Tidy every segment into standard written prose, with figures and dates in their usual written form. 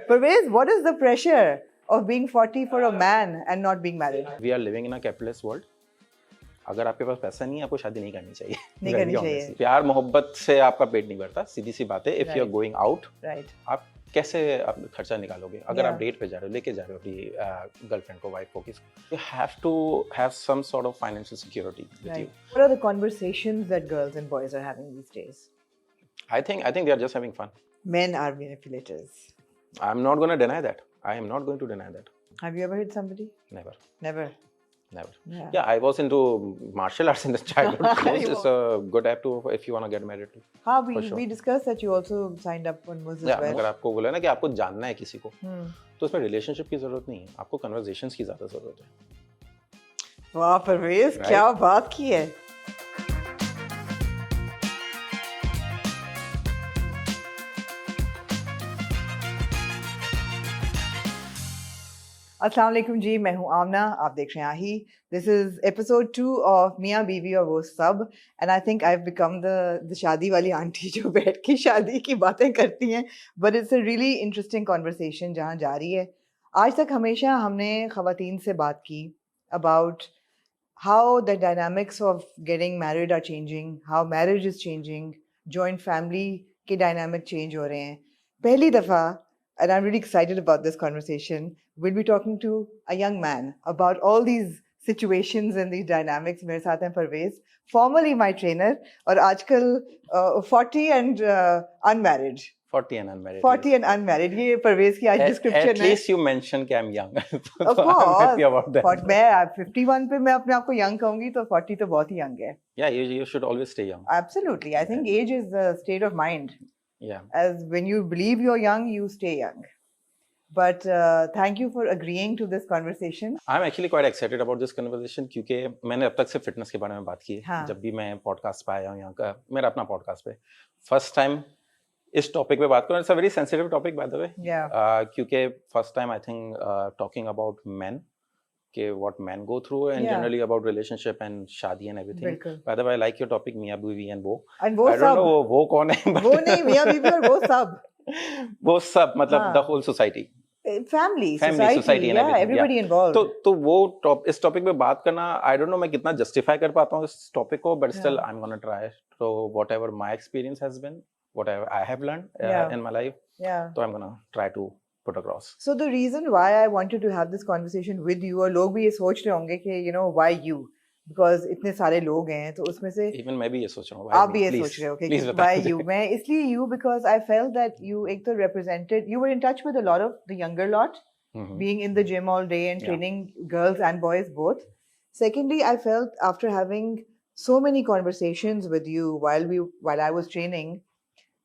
Parvez, what is the pressure of being 40 for a man and not being married? We are living in a capitalist world. अगर आपके पास पैसा नहीं है आपको शादी नहीं करनी चाहिए. नहीं करनी चाहिए. प्यार मोहब्बत से आपका पेट नहीं भरता, सीधी सी बात है. If you are going out, आप कैसे खर्चा निकालोगे? अगर आप डेट पे जा रहे हो, लेके जा रहे हो अपनी गर्लफ्रेंड को, वाइफ को, किसको, you have to have some sort of financial security with you. What are the conversations that girls and boys are having these days? I think they are just having fun. Men are manipulators. I'm not going to deny that. I am not going to deny that. Have you ever hit somebody? Never. Never. Yeah, I was into martial arts in the childhood. It's a good app to if you want to get married to. हाँ, we discussed that you also signed up on Moz as well. अगर आपको बोला ना कि आपको जानना है किसी को, तो उसमें रिलेशनशिप की जरूरत नहीं है, आपको कन्वर्सेशंस की ज्यादा जरूरत है. वाह परवेज, क्या बात की है. अस्सलाम वालेकुम जी, मैं हूँ आमना, आप देख रहे हैं आही. दिस इज एपिसोड 2 ऑफ मियाँ बीवी और वो सब. And I think I have become the शादी वाली आंटी जो बैठ के शादी की बातें करती हैं. But it's a really interesting conversation जहाँ जा रही है. आज तक हमेशा हमने ख़वातीन से बात की about how the dynamics of getting married are changing, how marriage is changing, joint family के डायनामिक चेंज हो रहे हैं. पहली दफ़ा, and I'm really excited about this conversation, we'll be talking to a young man about all these situations and these dynamics. मेरे साथ हैं Parvez, formerly my trainer, और आजकल 40 and unmarried. 40 and unmarried. 40 and unmarried. ये परवेज की आज description है. At least you mentioned कि I'm young. Of course. I'm happy about that. मैं 51 पे मैं अपने आप को young कहूँगी, तो 40 तो बहुत ही young है. Yeah, you should always stay young. Absolutely. I think age is a state of mind. Yeah. As when you believe you're young, you stay young. But thank you for agreeing to this conversation. I'm actually quite excited about this conversation क्योंकि मैंने अब तक सिर्फ fitness के बारे में बात की है. हाँ. जब भी मैं पॉडकास्ट पे आया हूँ यहाँ का, मेरा अपना पॉडकास्ट पे फर्स्ट टाइम इस टॉपिक पे बात करूँ. It's a very sensitive topic by the way. क्योंकि first time I think talking about men के what men go through and generally about relationship and शादी and everything. By the way, I like your topic मियाँ बीवी and वो. And वो I don't know वो कौन है. वो नहीं, मियाँ बीवी और वो सब. वो सब मतलब the whole society. Family, society, and everything. Everybody involved. तो वो इस टॉपिक पे बात करना, I don't know मैं कितना justify कर पाता हूँ इस टॉपिक को, but still I'm gonna try. So whatever my experience has been, whatever I have learned in my life, so I'm gonna try to put across. So the reason why I wanted to have this conversation with you, और लोग भी ये सोच रहे होंगे कि you know why you, because इतने सारे लोग हैं, तो उसमें से even मैं भी ये सोच रहा हूँ. आप भी ये सोच रहे हो कि why you. मैं इसलिए you because I felt that you एक तो represented, you were in touch with a lot of the younger lot, being in the gym all day and training girls and boys both. Secondly, I felt after having so many conversations with you while I was training,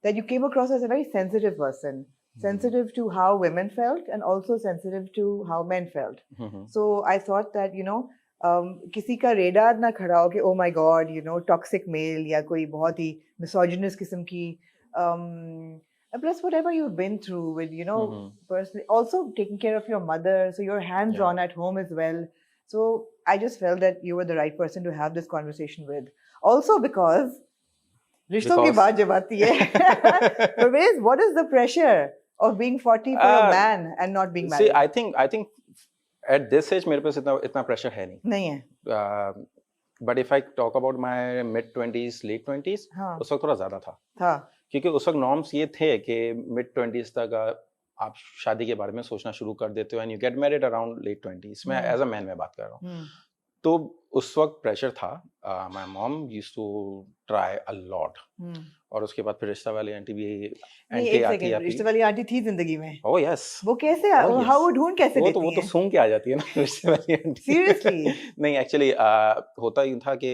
that you came across as a very sensitive person. Sensitive to how women felt and also sensitive to how men felt. So I thought that, you know, किसी का radar ना खड़ा हो कि oh my god, you know, toxic male या कोई बहुत ही misogynist किस्म की, plus whatever you've been through with, you know, personally, also taking care of your mother, so you're hands-on at home as well. So I just felt that you were the right person to have this conversation with. Also because रिश्तों की बात जब आती है, Parvez, what is the pressure of being 40 for a man and not being married? See, I think at this age मेरे पास इतना pressure है नहीं है. But if I talk about my mid 20s, late 20s, उस वक्त थोड़ा ज्यादा था. क्योंकि उस वक्त नॉर्म्स ये थे कि mid 20s तक आप शादी के बारे में सोचना शुरू कर देते हो and you get married around late 20s. मैं as a man में बात कर रहा हूँ. तो उस वक्त प्रेशर था. My mom used to try a lot. और उसके बाद फिर रिश्ता वाली आंटी भी आती है. रिश्ते वाली आंटी थी जिंदगी में. Oh yes. वो कैसे हाउ वो ढूंढ कैसे लेती है? वो तो सूंघ के आ जाती है ना रिश्ते वाली आंटी. सीरियसली? नहीं, एक्चुअली होता यूं था कि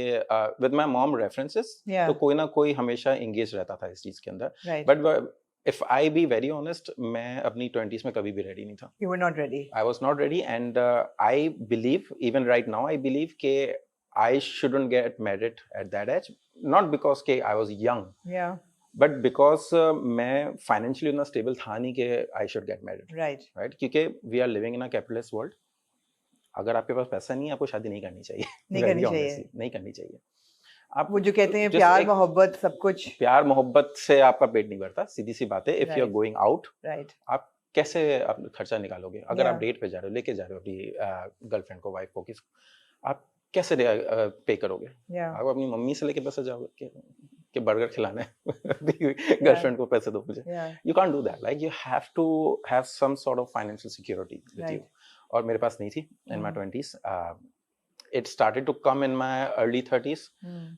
विद माय मॉम रेफरेंसेस तो कोई ना कोई हमेशा एंगेज रहता था इस चीज के अंदर. But if I be very honest, मैं अपनी 20s में कभी भी ready नहीं था. You were not ready. I was not ready and I believe, even right now, I believe कि I shouldn't get married at that age. Not because कि I was young. Yeah. But because मैं financially उतना stable था नहीं कि I should get married. Right. Right? क्योंकि we are living in a capitalist world. अगर आपके पास पैसा नहीं है, आपको शादी नहीं करनी चाहिए. नहीं करनी चाहिए. आप वो जो कहते हैं प्यार मोहब्बत सब कुछ, प्यार मोहब्बत से आपका पेट नहीं भरता, सीधी सी बात है. If you are going out, आप कैसे आप खर्चा निकालोगे? अगर आप डेट पे जा रहे हो, लेके जा रहे हो अपनी गर्लफ्रेंड को, वाइफ को, आप कैसे पे करोगे? आप अपनी मम्मी से लेके पैसे जाओगे कि बर्गर खिलाना है गर्लफ्रेंड को पैसे दो मुझे? You can't do that, like you have to have some sort of financial security with you, और मेरे पास नहीं थी in my 20s. It started to come in my early 30s.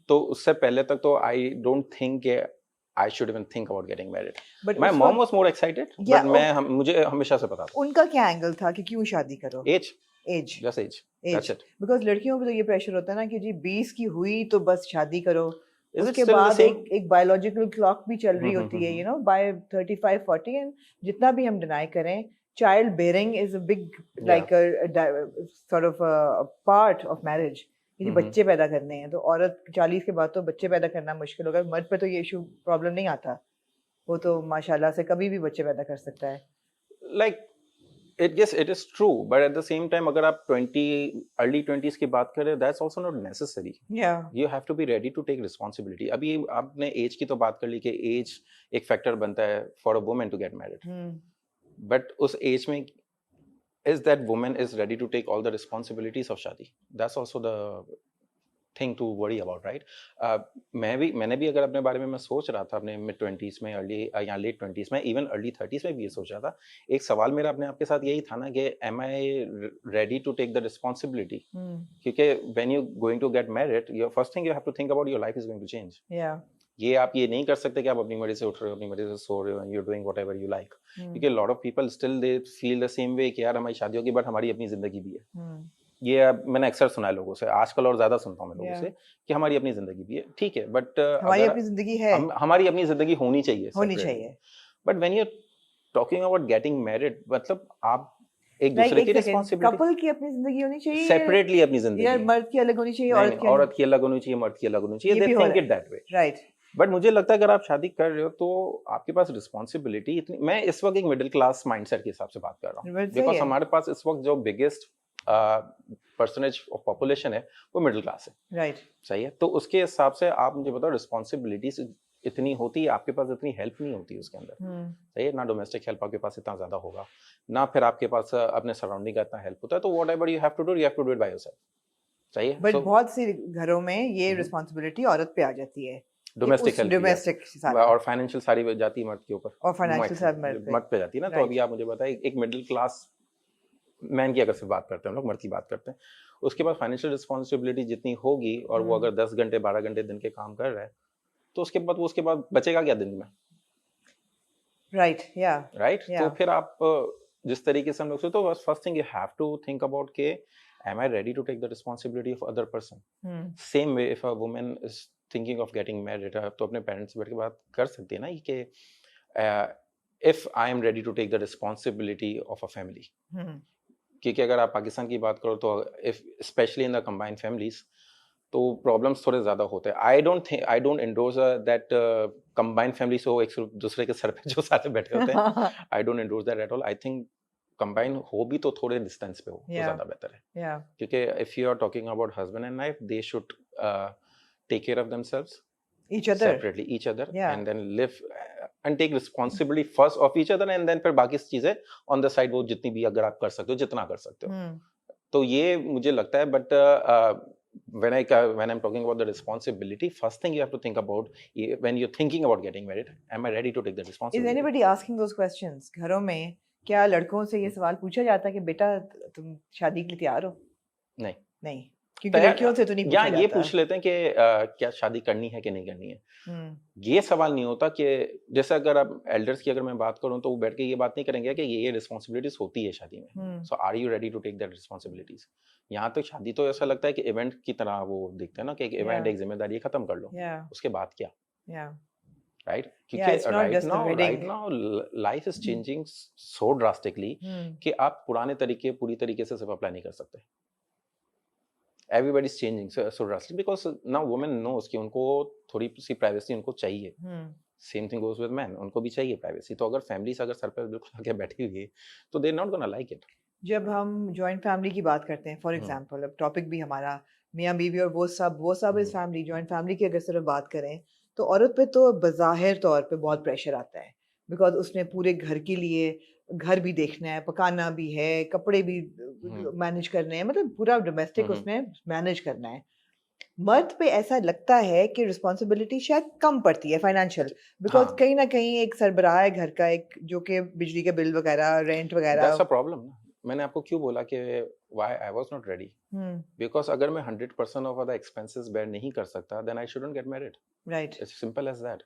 तो उससे पहले तक तो I don't think I should even think about getting married. But my mom was more excited. Yeah, but मुझे हमेशा से पता था. उनका क्या एंगल था कि क्यों शादी करो? Age. Just age. That's it. Because लड़कियों पे तो ये प्रेशर होता है ना कि जी 20 की हुई तो बस शादी करो. उसके बाद एक बायोलॉजिकल क्लॉक भी चल रही होती है, you know, by 35, 40, and जितना भी हम डिनाई करें, child bearing is a big like a sort of a part of marriage. यदि बच्चे पैदा करने हैं तो औरत 40 के बाद तो बच्चे पैदा करना मुश्किल होगा. मर्द पे तो ये इशू प्रॉब्लम नहीं आता, वो तो माशाल्लाह से कभी भी बच्चे पैदा कर सकता है. Like it is true, but at the same time अगर आप early 20s की बात करें, that's also not necessary. Yeah. You have to be ready to take responsibility. अभी आपने एज की तो बात कर ली कि एज एक फैक्टर बनता है for a woman to get married. But उस एज में is that woman is ready to take all the responsibilities of शादी? That's also the thing to worry about, right? मैंने भी अगर अपने बारे में मैं सोच रहा था अपने mid 20s में, early या late 20s में, even early 30s में भी ये सोच रहा था. एक सवाल मेरा अपने आपके साथ यही था ना कि am I ready to take the responsibility? क्योंकि when you going to get married, your first thing you have to think about your life is going to change. Yeah. ये आप ये नहीं कर सकते कि आप अपनी मर्जी से उठ रहे हो, अपनी मर्जी से सो रहे हो, and you're doing whatever you like. क्योंकि lot of people still they feel the same way कि यार हमारी शादी होगी बट हमारी अपनी जिंदगी भी है. ये मैंने अक्सर सुना है लोगों से, आजकल और ज्यादा सुनता हूँ मैं लोगों से कि हमारी अपनी जिंदगी भी है. ठीक है, बट हमारी अपनी जिंदगी है, हमारी अपनी जिंदगी होनी चाहिए. But when you talking about getting married, मतलब आप एक दूसरे की रिस्पांसिबिलिटी, कपल की अपनी जिंदगी होनी चाहिए, सेपरेटली अपनी जिंदगी, यार मर्द की अलग होनी चाहिए, औरत की अलग होनी चाहिए, मर्द की अलग होनी चाहिए. They think it that way, right. But मुझे लगता है अगर आप शादी कर रहे हो तो आपके पास रिस्पांसिबिलिटी इतनी, मैं इस वक्त एक मिडिल क्लास माइंडसेट के हिसाब से बात कर रहा हूँ, बिकॉज हमारे पास इस वक्त जो बिगेस्ट परसेंटेज ऑफ पॉपुलेशन है वो मिडिल क्लास है. राइट. सही है. तो उसके हिसाब से आप मुझे बताओ रिस्पांसिबिलिटीज इतनी होती है, आपके पास इतनी हेल्प नहीं होती उसके अंदर. सही है ना, डोमेस्टिक हेल्प आपके पास इतना ज्यादा होगा ना, फिर आपके पास अपने सराउंडिंग का इतना हेल्प होता है. तो whatever you have to do it by yourself. सही है. बट बहुत सी घरों में ये रिस्पांसिबिलिटी औरत पे आ जाती है, डोमेस्टिक और फाइनेंशियल सारी जाती है मर्द के ऊपर, और फाइनेंशियल मर्द पे जाती है ना. तो अभी आप मुझे बताइए, एक मिडिल क्लास मैन की अगर सिर्फ बात करते हैं हम लोग, मर्द की बात करते हैं, उसके पास फाइनेंशियल रिस्पांसिबिलिटी जितनी होगी और वो अगर 10 घंटे 12 घंटे दिन के काम कर रहा है तो उसके बाद बचेगा क्या दिन में? राइट. तो फिर आप जिस तरीके से हम लोग, तो first thing you have to think about के am I ready to take the responsibility of other person? Same way if a woman is thinking of getting married, तो अपने पेरेंट्स से बैठ के बात कर सकती है ना कि if I am ready to take the responsibility of a family. क्योंकि अगर आप पाकिस्तान की बात करो तो if especially in the combined families तो प्रॉब्लम्स थोड़े ज्यादा होते हैं. I don't endorse that combined families हो एक दूसरे के सर पे जो सारे बैठे होते हैं. I don't endorse that at all. I think combine हो भी तो थोड़े डिस्टेंस पे हो तो ज्यादा बेहतर है. क्योंकि if you are talking about husband and wife, they should take care of themselves, separately each other, and then live and take responsibility first of each other, and then फिर बाकी चीजें on the side वो जितनी भी अगर आप कर सकते हो, जितना कर सकते हो. तो ये मुझे लगता है. But when I'm talking about the responsibility, first thing you have to think about when you're thinking about getting married, am I ready to take the responsibility? Is anybody asking those questions? घरों में क्या लड़कों से ये सवाल पूछा जाता है कि बेटा तुम शादी के लिए तैयार हो? नहीं, क्योंकि लड़कियों से तो नहीं पूछा जाता. ये पूछ लेते हैं कि क्या शादी करनी है कि नहीं करनी है. ये सवाल नहीं होता कि जैसे अगर आप एल्डर्स की अगर मैं बात करूं तो वो बैठ के ये बात नहीं करेंगे कि ये रिस्पांसिबिलिटीज होती है शादी में. So are you ready to take that responsibilities? यहाँ तो शादी तो ऐसा लगता है कि इवेंट की तरह वो देखते हैं ना कि एक इवेंट, एक जिम्मेदारी खत्म कर लो, उसके बाद क्या. राइट. क्योंकि right now life is changing so drastically कि आप पुराने तरीके पूरी तरीके से सिर्फ अप्लाई नहीं कर सकते. Everybody is changing so drastically because now women knows कि उनको थोड़ी सी प्राइवेसी उनको चाहिए. Same thing goes with men, उनको भी चाहिए प्राइवेसी. तो अगर फैमिलीज अगर सर पे बिल्कुल आके बैठी हुई है तो they not gonna like it. जब हम जॉइंट फैमिली की बात करते हैं, फॉर एग्जांपल अब टॉपिक भी हमारा मियाँ बीवी और वो सब इस फैमिली, जॉइंट फैमिली की अगर सिर्फ बात करें तो औरत पे तो बज़ाहिर तौर पे बहुत प्रेशर आता है, बिकॉज उसने पूरे घर के लिए घर भी देखना है, पकाना भी है, कपड़े भी मैनेज करने हैं, मतलब पूरा डोमेस्टिक उसने मैनेज करना है। मर्द पे ऐसा लगता है कि रिस्पॉन्सिबिलिटी शायद कम पड़ती है फाइनेंशियल, बिकॉज कहीं ना कहीं एक सरबराह है घर का, एक जो कि बिजली के बिल वगैरह, रेंट वगैरह। दैट्स अ प्रॉब्लम ना। मैंने आपको क्यों बोला कि why I was not ready, because अगर मैं 100% ऑफ द एक्सपेंसेस बेयर नहीं कर सकता then I shouldn't get married, right, it's simple as that.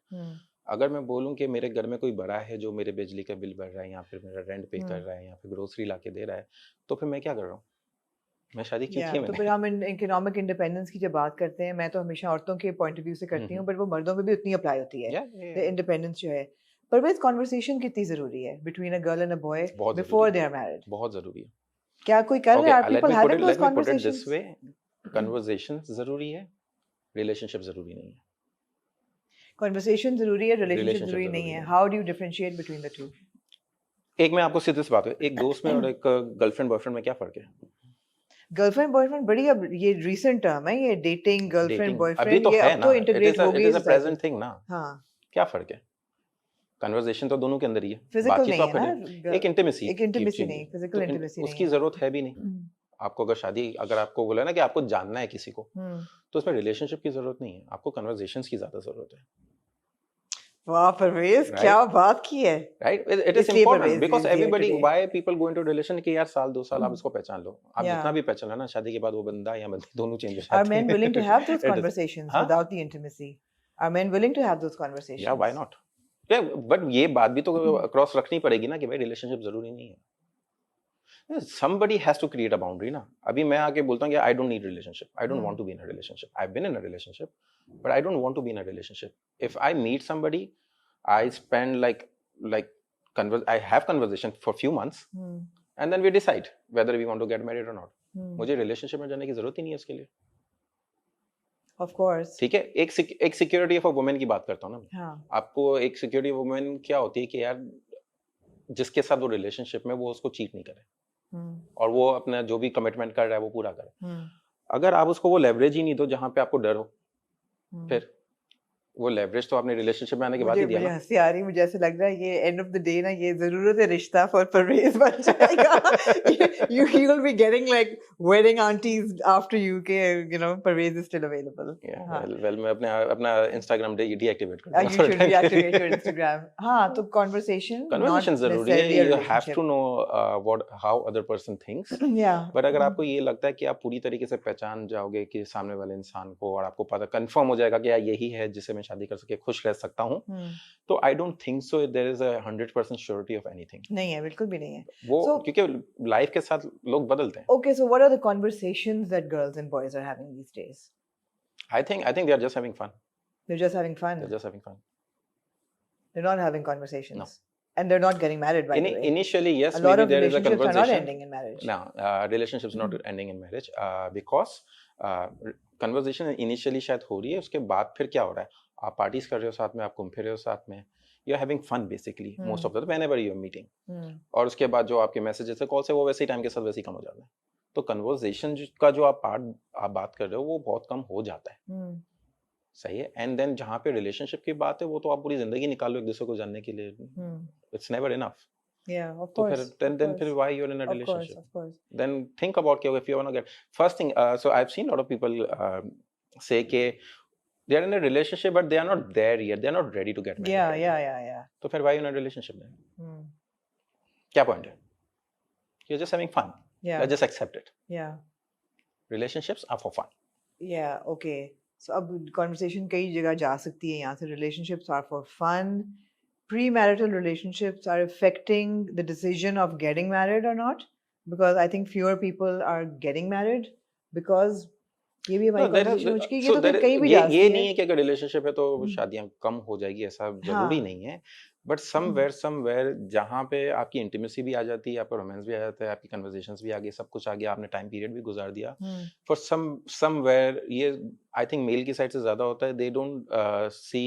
अगर मैं बोलूं कि मेरे घर में कोई बड़ा है जो मेरे बिजली का बिल भर रहा है या फिर मेरा रेंट पे कर रहा है या फिर ग्रोसरी लाके दे रहा है, तो फिर मैं क्या कर रहा हूँ? मैं शादी क्यों की? तो फिर हम इकोनॉमिक इंडिपेंडेंस की जब बात करते हैं, मैं तो हमेशा औरतों के पॉइंट ऑफ व्यू से करती हूँ, बट वो मर्दों पे भी उतनी अप्लाई होती है इंडिपेंडेंस जो है। पर वो इस कॉन्वर्सेशन कितनी जरूरी है between a girl and a boy before they are married? बहुत जरूरी है। क्या कोई कर रहा है? People having those conversations this way, conversations जरूरी है, रिलेशनशिप जरूरी नहीं है। कन्वर्सेशन जरूरी है, रिलेशनशिप जरूरी नहीं है। How do you differentiate between the two? एक मैं आपको सीधी सी बात है, एक दोस्त में और एक गर्लफ्रेंड बॉयफ्रेंड में क्या फर्क है? गर्लफ्रेंड बॉयफ्रेंड बड़ी अब ये रीसेंट टर्म है, ये डेटिंग, गर्लफ्रेंड बॉयफ्रेंड, अभी तो ये है अब ना, तो इंटीग्रेट हो गई है, it is a present thing ना। हां, क्या फर्क है? कन्वर्सेशन तो दोनों के अंदर ही है, फिजिकल नहीं तो है ना, एक इंटीमेसी नहीं, फिजिकल इंटीमेसी नहीं, उसकी जरूरत है भी नहीं। आपको अगर शादी, अगर आपको बोला ना कि आपको जानना है किसी को, तो उसमें रिलेशनशिप की जरूरत नहीं है, आपको कन्वर्सेशंस की ज्यादा जरूरत है। वाह परवेज, क्या बात की है, right? It is important because everybody, why people go into relation कि यार साल 2 साल आप इसको पहचान लो, आप जितना भी पहचान लो ना, शादी के बाद वो बंदा या बंदी दोनों चेंज हो जाते हैं। Are men willing to have those conversations without the intimacy? Are men willing to have those conversations? Yeah, why not? Yeah, but ये बात भी तो क्रॉस रखनी पड़ेगी ना कि भाई रिलेशनशिप जरूरी नहीं है। Somebody has to create a boundary ना। अभी मैं आके बोलता हूँ कि I don't need relationship, I don't want to be in a relationship, I've been in a relationship, but I don't want to be in a relationship. If I meet somebody, I spend I have conversation for few months, and then we decide whether we want to get married or not. मुझे relationship में जाने की जरूरत ही नहीं है उसके लिए। Of course. ठीक है, एक security of a woman की बात करता हूँ ना। हाँ. आपको एक security of a woman क्या होती है कि यार जिसके साथ वो relationship में, वो उसको cheat नहीं करे, और वो अपना जो भी कमिटमेंट कर रहा है वो पूरा करे। अगर आप उसको वो लेवरेज ही नहीं दो जहां पे आपको डर हो, फिर वो लेवरेज तो आपने रिलेशनशिप में आने के बाद ही दिया ना। मुझे हंसी आ रही, मुझे ऐसे लग रहा है ये एंड ऑफ द डे ना, ये जरूरत है रिश्ता फॉर परवेज बन जाएगा। you will be getting like wedding aunties after you के, you know, Parvez is still available. well मैं अपना Instagram deactivate कर दूंगा। You should deactivate your Instagram. हाँ, तो conversation जरूरी है। You have to know how other person thinks. But अगर आपको ये लगता है कि आप पूरी तरीके से पहचान जाओगे कि सामने वाले इंसान को, और आपको पता कंफर्म हो जाएगा कि यार यही है जिसे मैं शादी कर सके खुश रह सकता हूँ, तो I don't think so there is a 100% surety of anything. नहीं है, बिल्कुल भी नहीं है वो, क्योंकि लाइफ के साथ लोग बदलते हैं। Okay, so what are the conversations that girls and boys are having these days? I think they are just having fun. They're just having fun. They're just having fun. They're not having conversations. No. And they're not getting married, by the way. Initially, yes, a lot maybe of there is a conversation. relationships are not ending in marriage. No, relationships not ending in marriage because conversation initially शायद हो रही है, उसके बाद फिर क्या हो रहा है? आप पार्टीज कर रहे हो साथ में, आप घूम फिर रहे हो साथ में, you're having fun basically most of the time whenever you're meeting. और उसके बाद जो आपके मैसेजेस है, कॉल्स है, वो वैसे ही टाइम के साथ वैसे ही कम हो जाता है। तो कन्वर्सेशन का जो आप बात कर रहे हो वो बहुत कम हो जाता है। सही है। एंड देन जहाँ पे रिलेशनशिप की बात है, वो तो आप पूरी जिंदगी निकालो एक दूसरे को जानने के लिए। It's never enough. Yeah, of तो course. then फिर why you're in a relationship? Of course. Then think about if you want to get first thing. So I've seen a lot of people say कि they are in a relationship but they are not there yet. They are not ready to get married. Yeah. तो फिर why you in a relationship then? क्या point है? You're just having fun. Yeah. Let's just accept it. Yeah. Relationships are for fun. Yeah. Okay. So अब conversation कई जगह जा सकती है यहाँ से। Relationships are for fun. Premarital relationships are affecting the decision of getting married or not, because I think fewer people are getting married because ये भी हमारी conversation की ये तो कहीं भी जा सकती है। ये नहीं है कि अगर रिलेशनशिप है तो शादियां कम हो जाएगी, ऐसा जरूरी नहीं है। बट समवेयर जहाँ पे आपकी इंटीमेसी भी आ जाती है, आपका रोमांस भी आ जाता है, आपकी कन्वर्सेशंस भी आ गई, सब कुछ आ गया, आपने टाइम पीरियड भी गुजार दिया, फॉर समवेयर ये आई थिंक मेल की साइड से ज्यादा होता है। They don't see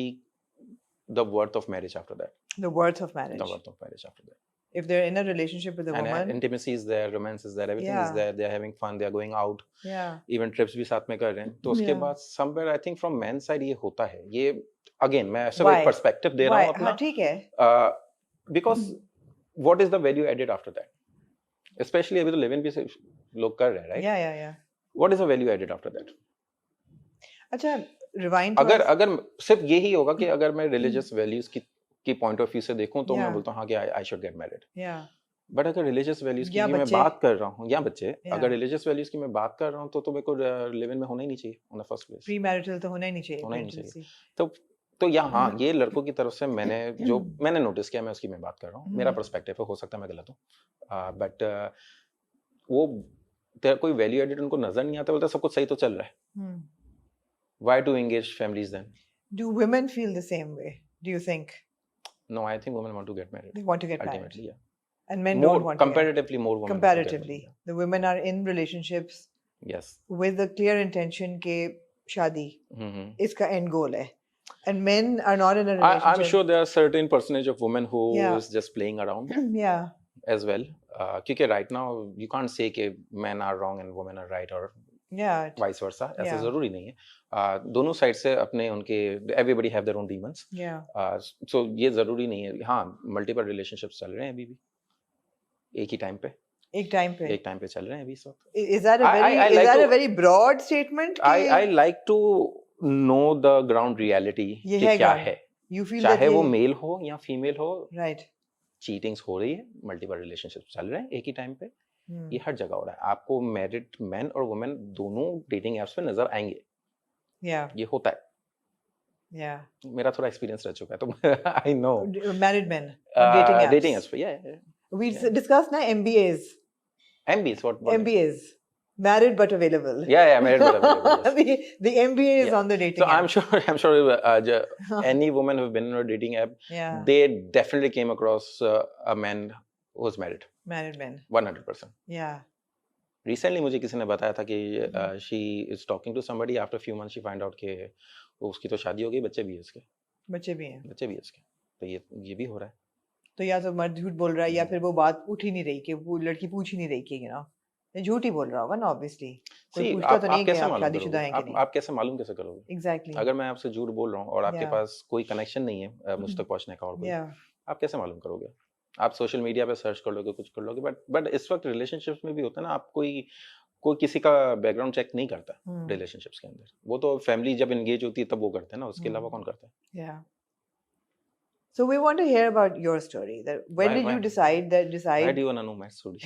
the worth of marriage after that. The worth of marriage. The worth of marriage after that. If they're in a relationship with a woman, and intimacy is there, romance is there, everything is there. They are having fun. They are going out. Yeah. Even trips भी साथ में कर रहे हैं. तो उसके बाद somewhere I think from men's side ये होता है. ये again मैं ऐसा एक perspective दे रहा हूँ अपना. ठीक है. Because what is the value added after that? Especially अभी तो लिव इन भी लोग कर रहे हैं, right? Yeah. What is the value added after that? अच्छा, rewind. अगर सिर्फ यही होगा कि अगर मैं religious values की point of view से देखूं तो मैं बोलता हूँ हाँ कि I should get married. Yeah. But अगर रिलीजियस वैल्यूज की मैं बात कर रहा हूँ, या बच्चे अगर रिलीजियस वैल्यूज की मैं बात कर रहा हूँ तो मेरे को लिव इन में होना ही नहीं चाहिए on the first place. Pre marital तो होना ही नहीं चाहिए. तो यहाँ ये लड़कों की तरफ से मैंने नोटिस किया, मैं उसकी मैं बात कर रहा हूँ, मेरा पर्सपेक्टिव है, हो सकता है मैं गलत हूँ, बट वो कोई वैल्यू एडेड उनको नजर नहीं आता, बोलता सब कुछ सही तो चल रहा है. Why to engage families then? Do women feel the same way, do you think? No, I think women want to get married. They want to get married ultimately, yeah. And men more, don't want comparatively more women. Comparatively, the women are in relationships. Yes. With the clear intention के शादी इसका end goal है, and men are not in a relationship. I'm sure there are certain percentage of women who is just playing around. Yeah. As well, क्योंकि right now you can't say कि men are wrong and women are right or vice versa. ऐसा जरूरी नहीं है. दोनों side से अपने उनके everybody have their own demons. Yeah. So ये जरूरी नहीं है. हाँ, multiple relationships चल रहे हैं अभी भी. एक ही टाइम पे चल रहे हैं अभी इस वक्त. Is that a very broad statement? I like to know the ground reality कि क्या है. You feel चाहे वो मेल हो या फीमेल हो, right? चीटिंग्स हो रही है, मल्टीपल रिलेशनशिप्स चल रहे हैं एक ही टाइम पे, ये हर जगह हो रहा है. आपको मैरिड मैन और वुमेन दोनों डेटिंग एप्स पे नजर आएंगे. ये होता है. मेरा थोड़ा एक्सपीरियंस रह चुका है तो I know. Married man dating apps पे. We discussed now MBAs. What? MBAs. Married but available. Yeah, married but available. Yes. the MBA is on the dating app. So I'm sure any woman who've been in a dating app, they definitely came across a man who's married. Married man. 100%. Yeah. Recently मुझे किसी ने बताया था कि she is talking to somebody, after a few months she find out कि उसकी तो शादी हो गई, बच्चे भी हैं उसके. तो ये भी हो रहा है. तो या तो मर्द झूठ बोल रहा है या फिर वो बात उठ ही नहीं रही कि वो लड़की पूछ ही नहीं रही कि झूठ ही बोल रहा होगा ना. ऑब्वियसली कोई पूछता तो नहीं कि आप शादीशुदा हैं कि नहीं. आप कैसे मालूम कैसे करोगे? एग्जैक्टली. अगर मैं आपसे झूठ बोल रहा हूँ और आपके पास कोई कनेक्शन नहीं है मुझ तक पहुंचने का, और कोई आप कैसे मालूम करोगे? आप सोशल मीडिया पे सर्च कर लोगे, कुछ कर लोगे, बट इस वक्त रिलेशनशिप्स में भी होता है ना, आप कोई किसी का बैकग्राउंड चेक नहीं करता रिलेशनशिप्स के अंदर. वो तो फैमिली जब एंगेज होती है तब वो करते हैं ना, उसके अलावा कौन करता है? So we want to hear about your story. When did you decide? Why do you want to know my story?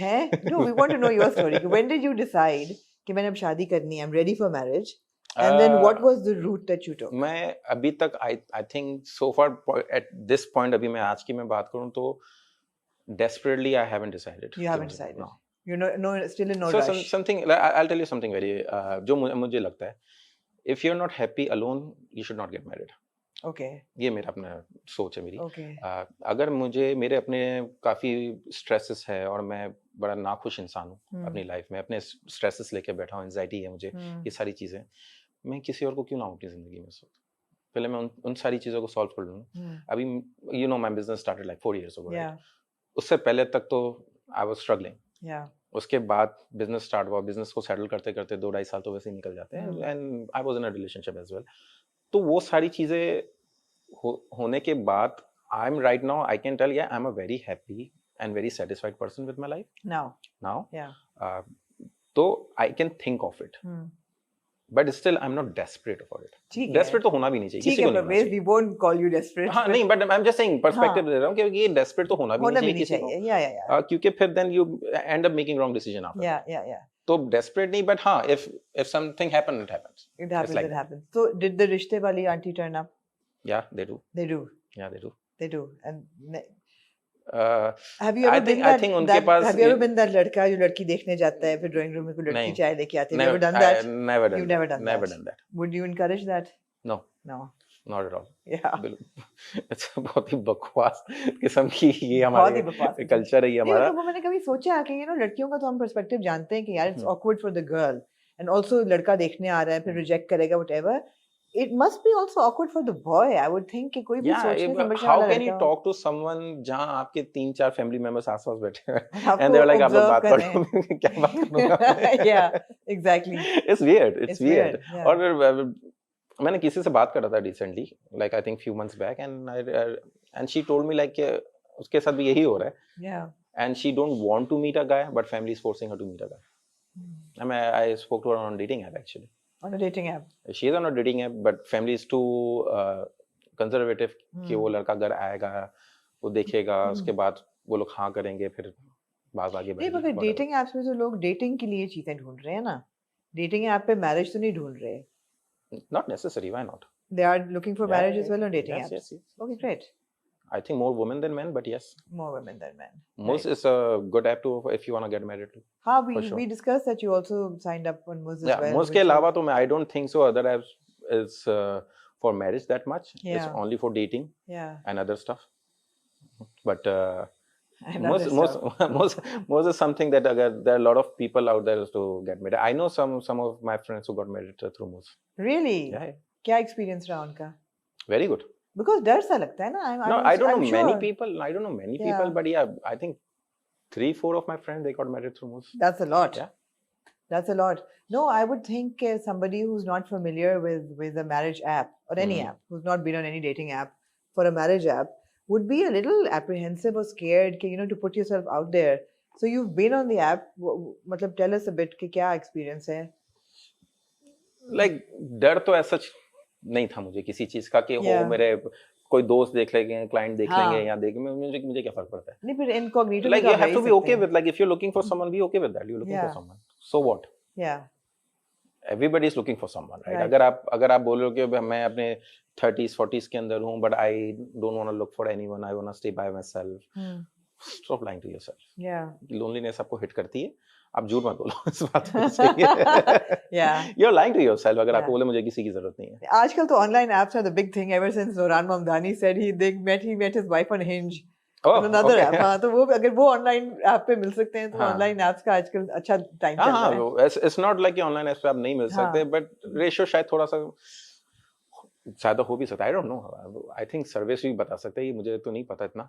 No, we want to know your story. When did you decide कि मैंने अब शादी करनी है, I'm ready for marriage? And then what was the route that you took? मैं अभी तक I think so far at this point, अभी मैं आज की मैं बात करूँ तो desperately I haven't decided. You haven't decided. No. You're still in no rush. So something I'll tell you something very जो मुझे लगता है, if you're not happy alone, you should not get married. Okay. ये मेरा अपना सोच है मेरी. Okay. अगर मेरे अपने काफी स्ट्रेसेस है और मैं बड़ा नाखुश इंसान हूँ अपनी लाइफ में, अपने स्ट्रेसेस लेके बैठा हूँ, एंजाइटी है मुझे, ये सारी चीजें, मैं किसी और को क्यों लाऊं अपनी जिंदगी में? पहले मैं उन सारी चीजों को सॉल्व कर लूँ. अभी my business started like 4 years ago. उससे पहले तक तो आई वाज स्ट्रगलिंग. उसके बाद बिजनेस स्टार्ट हुआ, बिजनेस को सेटल करते करते 2-2.5 साल तो वैसे ही निकल जाते हैं, and I was in a relationship as well. तो वो सारी चीजें होने के बाद I am right now, I can tell I am a very happy and very satisfied person with my life now. तो I can think of it, but still I am not desperate for it. Desperate तो होना भी नहीं चाहिए, किसी को नहीं. We won't call you desperate. हां, नहीं, but I am just saying perspective दे रहा हूं कि ये डेस्परेट तो होना भी नहीं चाहिए. या क्योंकि फिर then you end up making wrong decision after. या तो डेस्परेट नहीं, बट हाँ, if something happen, it happens. It happens. So did the रिश्ते वाली aunty turn up? Yeah, they do. Yeah, they do. And have you ever been that लड़का जो लड़की देखने जाता है, फिर ड्राइंग रूम में कोई लड़की चाय लेके आती है? Never done that. You've never done that. Would you encourage that? No, not at all. Yeah. अच्छा, बहुत ही बकवास किस्म की ये हमारे कल्चर है ये हमारा. वो मैंने कभी सोचा कि लड़कियों का तो हम पर्सपेक्टिव जानते हैं कि यार it's awkward for the girl, and also लड़का देखने आ रहा है फिर रिजेक्ट करेगा whatever. It must be also awkward for the boy, I would think कि कोई भी सोचने समझने वाला. How can you talk to someone जहाँ आपके 3-4 फैमिली मेंबर्स आसपास बैठे हैं and they're like आप लोग बात करो, क्या बात करूँगा? Yeah, exactly. It's weird. और मैंने किसी से बात कर रहा था recently, like I think few months back, and she told me like उसके साथ भी यही हो रहा है. Yeah. And she don't want to meet a guy, but family is forcing her to meet a guy. I mean, I spoke to her on a dating app actually. On a dating app. She is on a dating app, but family is too conservative कि वो लड़का घर आएगा, वो देखेगा, उसके बाद वो लोग हाँ करेंगे, फिर बात आगे बढ़ेगी. नहीं, मगर dating apps में तो लोग dating के लिए चीजें ढूंढ रहे हैं ना. Dating app पे marriage तो नहीं ढूंढ रहे. Not necessary. Why not? They are looking for marriage as well on dating apps. Yes. Okay, great. I think more women than men, but yes. More women than men. Muzz is a good app to if you want to get married to. हाँ, we discussed that you also signed up on Muzz as well. Yeah, Muzz के अलावा तो मैं I don't think so other apps is for marriage that much. Yeah. It's only for dating. Yeah. And other stuff. But Muzz is something that there are a lot of people out there to get married. I know some of my friends who got married through Muzz. Really? Yeah. क्या experience रहा उनका? Very good. Because डर सा लगता है ना. I don't know many people, but yeah, I think 3-4 of my friends they got married through Muzz. That's a lot. Yeah. That's a lot. No, I would think somebody who's not familiar with a marriage app or any app, who's not been on any dating app for a marriage app, would be a little apprehensive or scared, to put yourself out there. So you've been on the app. मतलब tell us a bit कि क्या experience है? Like डर तो ऐसा नहीं था मुझे किसी चीज का कि हो मेरे कोई दोस्त देख लेंगे, क्लाइंट देख लेंगे या देखेंगे, मुझे क्या फर्क पड़ता है. नहीं, फिर incognito like you have to be okay with, like if you're looking for someone, be okay with that. You're looking for someone, so what? Yeah, everybody is looking for someone, right? अगर आप बोल रहे हो कि मैं अपने 30s 40s के अंदर हूँ, but I don't want to look for anyone, I want to stay by myself. Stop lying to yourself. Yeah, loneliness आपको हिट करती है, आप झूठ मत बोलो इस बात में. सही है. Yeah, you're lying to yourself अगर आपको बोले मुझे किसी की जरूरत नहीं है. आजकल तो online apps are the big thing. Ever since Zoran Mamdani said he met his wife on Hinge. on another app. हाँ, तो वो अगर वो ऑनलाइन ऐप पे मिल सकते हैं तो ऑनलाइन ऐप्स का आजकल अच्छा टाइम चल रहा है. इट्स नॉट लाइक कि ऑनलाइन ऐप्स पे आप नहीं मिल सकते, बट रेशियो शायद थोड़ा सा ज्यादा हो भी सकता है. आई don't no, I think service भी बता सकते हैं, मुझे तो नहीं पता इतना.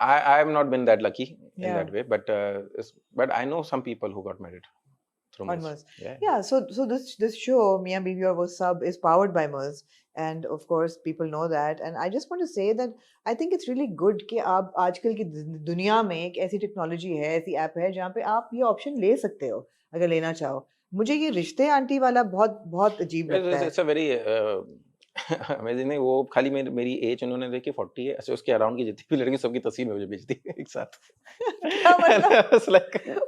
I have not been that lucky in that way, but I know some people who got married through Muzz. Yeah. So this show Miyan Bibi Aur Wo Sab is powered by Muzz, and of course people know that. And I just want to say that I think it's really good कि आप आजकल की दुनिया में एक ऐसी technology है, ऐसी ऐप है जहाँ पे आप ये ऑप्शन ले सकते हो अगर लेना चाहो. मुझे ये रिश्ते आंटी वाला बहुत अजीब लगता है. It's a very amazing. नहीं, वो खाली मेरी एज उन्होंने देखी 40 है, ऐसे उसके अराउंड की जितनी भी लड़की सबकी तस्वीर मुझे भेजती है एक साथ.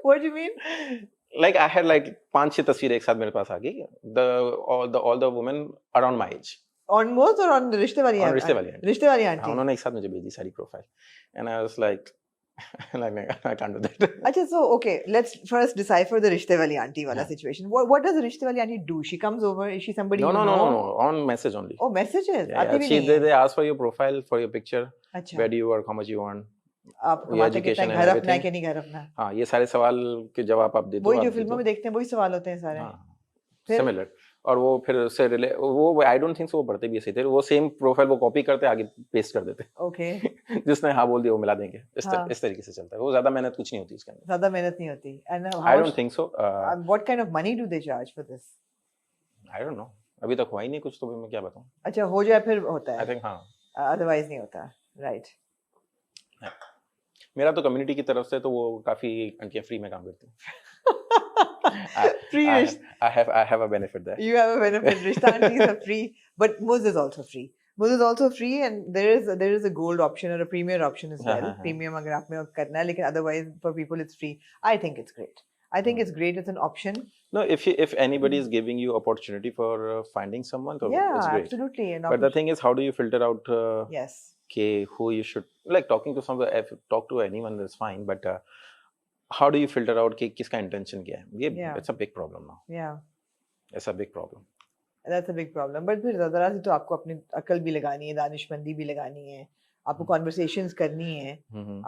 What do you mean? Like I had like 5-6 तस्वीरें एक साथ मेरे पास आ गई. all the women around my age. On Muzz or on रिश्ते वाली आंटी? रिश्ते वाली आंटी. उन्होंने एक साथ मुझे भेजी सारी profile, and I was like I can't do that. अच्छा, so okay, let's first decipher the रिश्ते वाली आंटी वाला situation. What does the रिश्ते वाली aunty do? She comes over. Is she somebody? No. On message only. Oh, messages. They ask for your profile, for your picture. अच्छा. Where do you work? How much you earn? आप कमाते कितना, घर अपना है कि नहीं घर अपना? हाँ, ये सारे सवाल के जवाब आप देते हो. वही जो फिल्मों में देखते हैं वही सवाल होते हैं सारे. Similar. और वो फिर उससे वो आई डोंट थिंक सो वो पढ़ते भी ऐसे थे. वो सेम प्रोफाइल वो कॉपी करते आगे पेस्ट कर देते. ओके. जिसने हाँ बोल दिया वो मिला देंगे. इस तरीके से चलता है. वो ज्यादा मेहनत कुछ नहीं होती इसके अंदर. ज्यादा मेहनत नहीं होती. And I don't think so. What kind of money do they charge for this? I don't know. अभी तक हुआ ही नहीं कुछ, तो मैं क्या बताऊं. अच्छा, हो जाए फिर होता है. I think हाँ. Otherwise नहीं होता. Right. मेरा तो कम्युनिटी की तरफ से तो वो काफी आंटियां फ्री में काम करती हैं. I have a benefit there. You have a benefit. Rishta aunties are free, but Muzz is also free. Muzz is also free, and there is a gold option or a premier option as well. Premium अगर आप में करना है, लेकिन otherwise for people it's free. I think it's great. I think it's great as an option. No, if anybody is giving you opportunity for finding someone, so it's great. Absolutely. But the thing is, how do you filter out? Yes. Who you should like talking to someone. If talk to anyone is fine, but how do you filter out कि किसका intention क्या है? It's a big problem now. Yeah. It's a big problem. That's a big problem. But फिर ज़रा सी तो आपको अपनी अकल भी लगानी है, दानिशमंदी भी लगानी है, आपको conversations करनी है,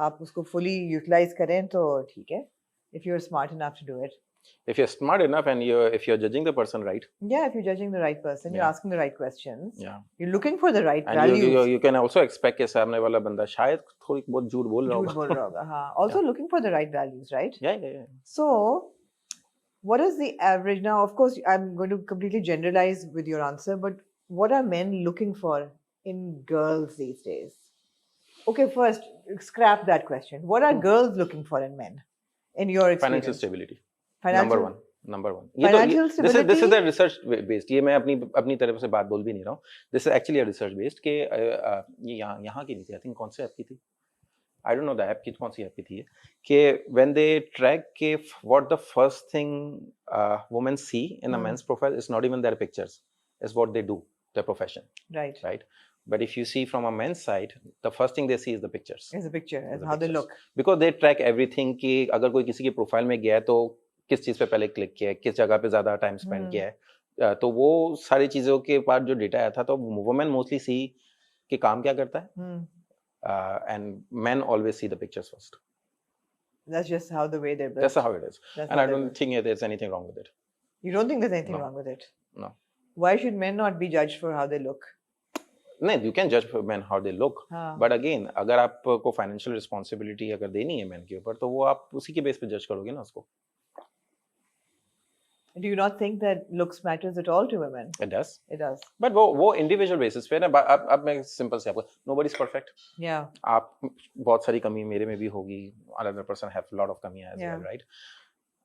आप उसको fully utilize करें तो ठीक है. If you're smart enough to do it. If you're smart enough and if you're judging the person right. Yeah, if you're judging the right person, you're asking the right questions. Yeah. You're looking for the right values. And you can also expect कि सामने वाला बंदा शायद थोड़ी बहुत झूठ बोल रहा होगा. हाँ. Also looking for the right values, right? Yeah. So, what is the average now? Of course, I'm going to completely generalize with your answer, but what are men looking for in girls these days? Okay, first, scrap that question. What are girls looking for in men, in your experience? Financial stability. Financial, number one. Financial stability. This is the research based. ये मैं अपनी तरफ से बात बोल भी नहीं रहा हूँ. This is actually a research based कि ये यहाँ की नहीं थी. I think कौन से ऐप की थी? I don't know the app की कौन सी ऐप की थी कि when they track कि what the first thing women see in a man's profile is not even their pictures, is what they do, their profession. Right. But if you see from a man's side, the first thing they see is the pictures. Is the picture, is how they look. Because they track everything कि अगर कोई किसी की profile में गया है तो किस चीज पे पहले क्लिक किया है, किस जगह पे ज्यादा टाइम स्पेंड किया है, तो वो सारी चीजों के बाद जो डेटा आया था तो वुमेन मोस्टली सी कि काम क्या करता है, and men always see the pictures first. That's just how the way they're built. That's how it is. And I don't think there's anything wrong with it. You don't think there's anything wrong with it? No. Why should men not be judged for how they look? नहीं, you can judge for men how they look. But again, अगर आपको financial responsibility अगर देनी है men के ऊपर तो वो आप उसी के बेस पे जज करोगे ना उसको. Do you not think that looks matters at all to women? It does. It does. But वो individual basis पे ना अब मैं simple से आपको nobody's perfect. Yeah. आप बहुत सारी कमी मेरे में भी होगी. Another person have a lot of कमियां as well, right?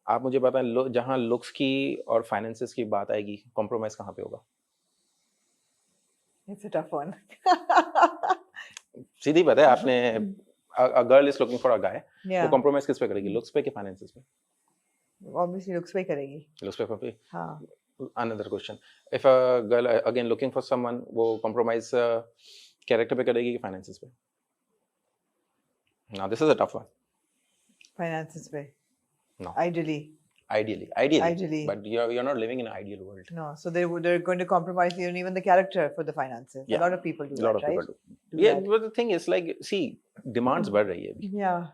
आप मुझे बताएं जहाँ looks की और finances की बात आएगी, compromise कहाँ पे होगा? It's a tough one. सीधी बात है आपने a girl is looking for a guy. Yeah. वो compromise किस पे करेगी? Looks पे कि finances पे? Obviously looks पे करेगी. Looks पे. हाँ. Another question. If a girl again looking for someone, वो compromise character पे करेगी कि finances पे? Now this is a tough one. Finances पे. No. Ideally. But you're not living in an ideal world. No, so they're going to compromise even the character for the finances. Yeah. A lot of people do that, right? People do. Yeah, but the thing is like, see, demands बढ़ रही है. Yeah.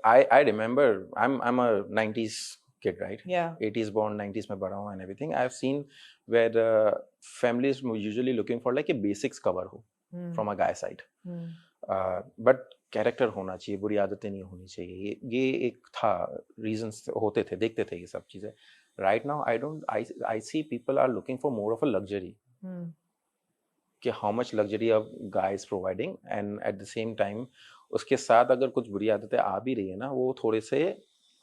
I remember I'm a 90s kid, right? Yeah. 80s born, 90s में बड़ा हूँ and everything. I've seen where families usually looking for like a basics cover हो from a guy side. But character होना चाहिए, बुरी आदतें नहीं होनी चाहिए. ये एक था, रीजंस होते थे, देखते थे ये सब चीजें. Right now I see people are looking for more of a luxury, कि how much luxury a guy is providing, and at the same time उसके साथ अगर कुछ बुरी आदतें आ भी रही है ना, वो थोड़े से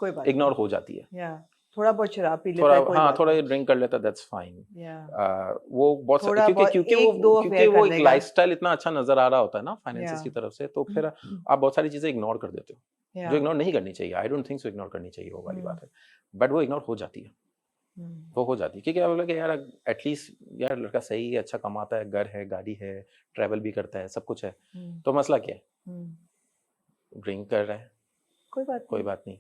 इग्नोर हो जाती है. थोड़ा बहुत शराब पी लेता है, हाँ, थोड़ा ड्रिंक कर लेता है, दैट्स फाइन. वो बहुत क्योंकि वो एक लाइफस्टाइल इतना अच्छा नजर आ रहा होता है ना फाइनेंसेस की तरफ से, तो फिर आप बहुत सारी चीजें इग्नोर कर देते हो जो इग्नोर नहीं करनी चाहिए. आई डोंट थिंक सो इग्नोर करनी चाहिए, वो वाली बात है. बट वो इग्नोर हो जाती है, वो हो जाती है क्योंकि आप लोग यार एटलीस्ट यार लड़का सही है, अच्छा कमाता है, घर है, गाड़ी है, ट्रैवल भी करता है, सब कुछ है, तो मसला क्या है? ड्रिंक कर रहा है, कोई बात नहीं.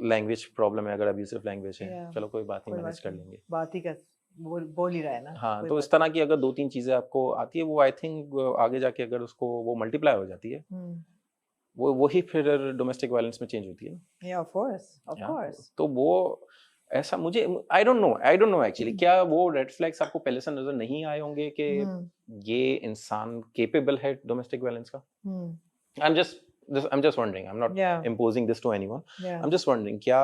लैंग्वेज प्रॉब्लम है, अगर अब्यूसिव लैंग्वेज है, चलो कोई बात नहीं, मैनेज कर लेंगे. बात ही का बोल ही रहा है ना. हाँ, तो इस तरह की अगर 2-3 चीजें आपको आती है, वो आई थिंक आगे जाके अगर उसको वो मल्टीप्लाई हो जाती है, वो वही फिर डोमेस्टिक वायलेंस में चेंज होती है. या ऑफ कोर्स. तो वो ऐसा मुझे आई डोंट नो एक्चुअली, क्या वो रेड फ्लैग्स आपको पहले से नजर नहीं आए होंगे कि ये इंसान केपेबल है डोमेस्टिक वायलेंस का? I'm just wondering. I'm not imposing this to anyone. I'm just wondering, क्या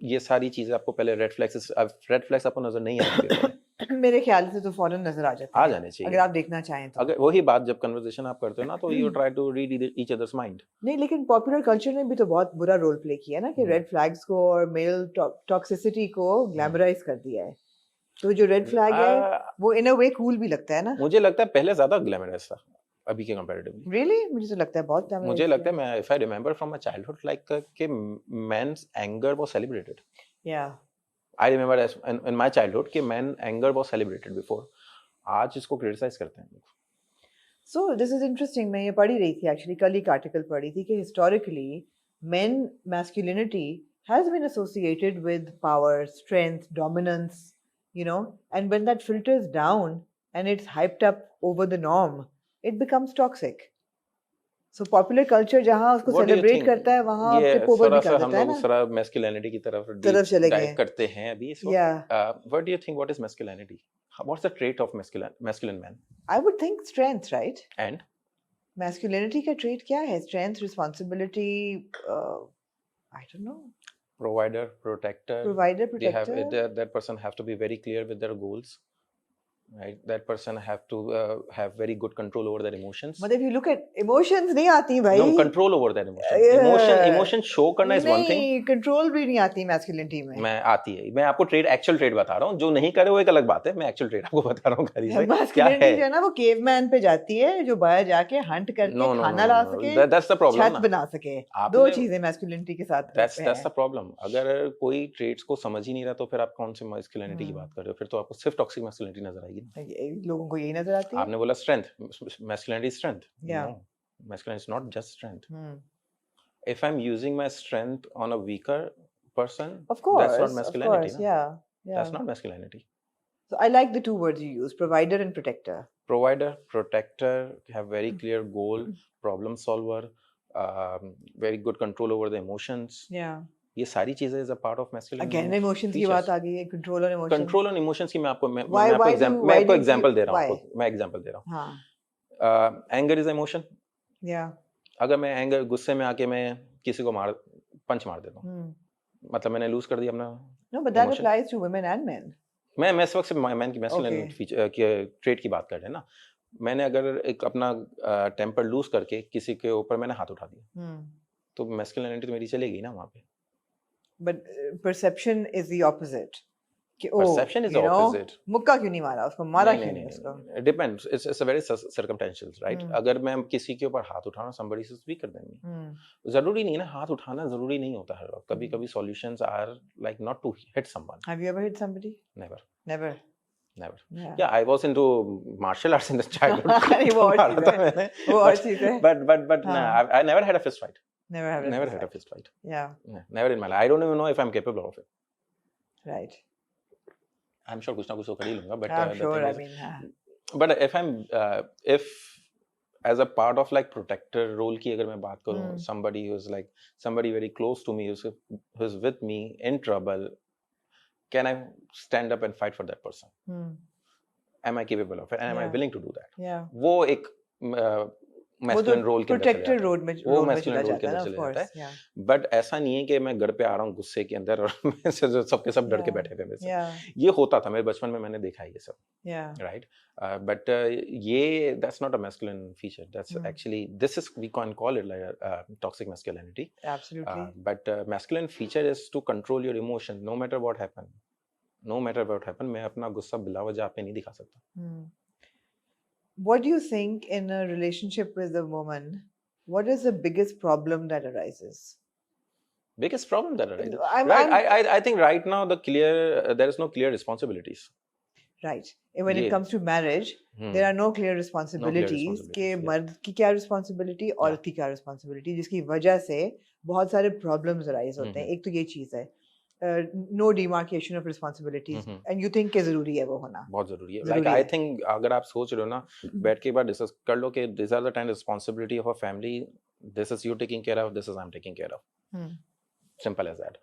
ये सारी चीजें आपको पहले रेड फ्लैग्स आपको नजर नहीं आएंगे? मेरे ख्याल से तो फौरन नजर आ जाने चाहिए अगर आप देखना चाहें तो. अगर वही बात जब कन्वर्सेशन आप करते हो ना, तो you try to read each other's mind. नहीं, लेकिन पॉपुलर कल्चर ने भी तो बहुत बुरा रोल प्ले किया ना, कि रेड फ्लैग्स को और मेल टॉक्सिसिटी को ग्लैमराइज कर दिया है. तो जो रेड फ्लैग है वो इन अ वे कूल भी लगता है ना. मुझे लगता है पहले ज्यादा ग्लैमराइज था अभी के कंपैरेटिवली. Really? मुझे तो लगता है बहुत ज्यादा. मुझे लगता है, मैं if I remember from my childhood, like कि men's anger was celebrated. Yeah. I remember as in my childhood कि men anger was celebrated before. आज इसको criticize करते हैं. So this is interesting. मैं ये पढ़ी रही थी actually, कल एक article पढ़ी थी कि historically men masculinity has been associated with power, strength, dominance, you know, and when that filters down and it's hyped up over the norm, it becomes toxic. So popular culture जहाँ उसको celebrate करता है, वहाँ tip over भी कर देता है ना. हम लोग सारा masculinity की तरफ चले गए करते हैं अभी इस वक्त. What do you think? What is masculinity? What's the trait of masculine man? I would think strength, right? And masculinity का trait क्या है? Strength, responsibility, I don't know. Provider, protector. That person have to be very clear with their goals. right? That person have to have very good control over their emotions. But if you look at emotions, नहीं आती भाई. No, control over their emotion show करना is one thing. नहीं, control भी नहीं आती masculinity में. मैं आती है. मैं आपको actual trait बता रहा हूँ. जो नहीं करे वो एक अलग बात है. मैं actual trait आपको बता रहा हूँ खाली से. Masculinity जो है ना वो caveman पे जाती है, जो बाहर जाके hunt करके खाना ला सके. That's the problem. छत बना सके. दो चीजें masculinity के साथ. That's the problem. अगर कोई traits को समझ ही नहीं रहा तो फिर आप कौन से masculinity की बात कर रहे हो? फिर तो आपको सिर्फ toxic masculinity नजर आएगी. लोगों को यही नजर आती है. आपने बोला strength, masculinity is strength. No, masculinity is not just strength. If I'm using my strength on a weaker person, of course, that's not masculinity. Of course, yeah. That's not masculinity. So I like the two words you use, provider and protector. Provider, protector, have very clear goal, problem solver, very good control over the emotions. Yeah. ये सारी चीजें is a part of masculinity. Again, emotions की बात आ गई है, control on emotions. Control on emotions की मैं आपको example दे रहा हूँ. मैं example दे रहा हूँ. हाँ. Anger is emotion. Yeah. अगर मैं एंगर गुस्से में आके मैं किसी को पंच मार देता हूँ, मतलब मैंने लूज कर दिया अपना. No, but that applies to women and men. मैं इस वक्त सिर्फ मैन की मैस्कुलिन ट्रेट की बात कर रहे हैं ना. मैंने अगर एक अपना टेम्पर लूज करके किसी के ऊपर मैंने हाथ उठा दिया, तो मैस्कुलिनिटी तो मेरी चलेगी ना वहाँ पे. But perception is the opposite. Perception is the opposite. मुक्का क्यों नहीं मारा उसको, मारा क्यों नहीं उसको? It depends. It's a very circumstantial, right? अगर मैं किसी के ऊपर हाथ उठाना, somebody is weaker than me. जरूरी नहीं है ना, हाथ उठाना जरूरी नहीं होता हर वक्त. कभी-कभी solutions are like not to hit someone. Have you ever hit somebody? Never. Never. Yeah, I was into martial arts in the childhood. वो और चीज़ है. But no, I never had a fist fight. Never had a fist fight. Yeah. Never in my life. I don't even know if I'm capable of it. Right. I'm sure कुछ ना कुछ तो कर ही लूँगा, but I'm sure. I mean, but if as a part of like protector role की अगर मैं बात करूँ, somebody very close to me who's with me in trouble, can I stand up and fight for that person? Am I capable of it? And am I willing to do that? Yeah. वो एक masculine role के protector role में वो masculine role के अंदर चला जाता है. बट ऐसा नहीं है कि मैं घर पे आ रहा हूँ गुस्से के अंदर और सबके सब डर के बैठे हुए मेरे से. ये होता था मेरे बचपन में, मैंने देखा है ये सब. राइट. बट ये that's not a masculine feature. That's actually this is we can call it like toxic masculinity. Absolutely. But masculine feature is to control your emotion no matter what happen. मैं अपना गुस्सा बिला वजह पे नहीं दिखा सकता. What do you think in a relationship with a woman? What is the biggest problem that arises? Biggest problem that arises? I think right now there is no clear responsibilities. Right. When it comes to marriage, there are no clear responsibilities. कि मर्द की क्या responsibility, औरत की क्या responsibility, जिसकी वजह से बहुत सारे problems arise होते हैं. एक तो ये चीज़ है. No demarcation of responsibilities. And you think कि जरूरी है वो होना? बहुत जरूरी है. Like I think अगर आप सोच रहे हो ना, बैठ के एक बार डिस्कस कर लो कि these are the 10 responsibility of a family. This is you taking care of. This is I'm taking care of. Simple as that.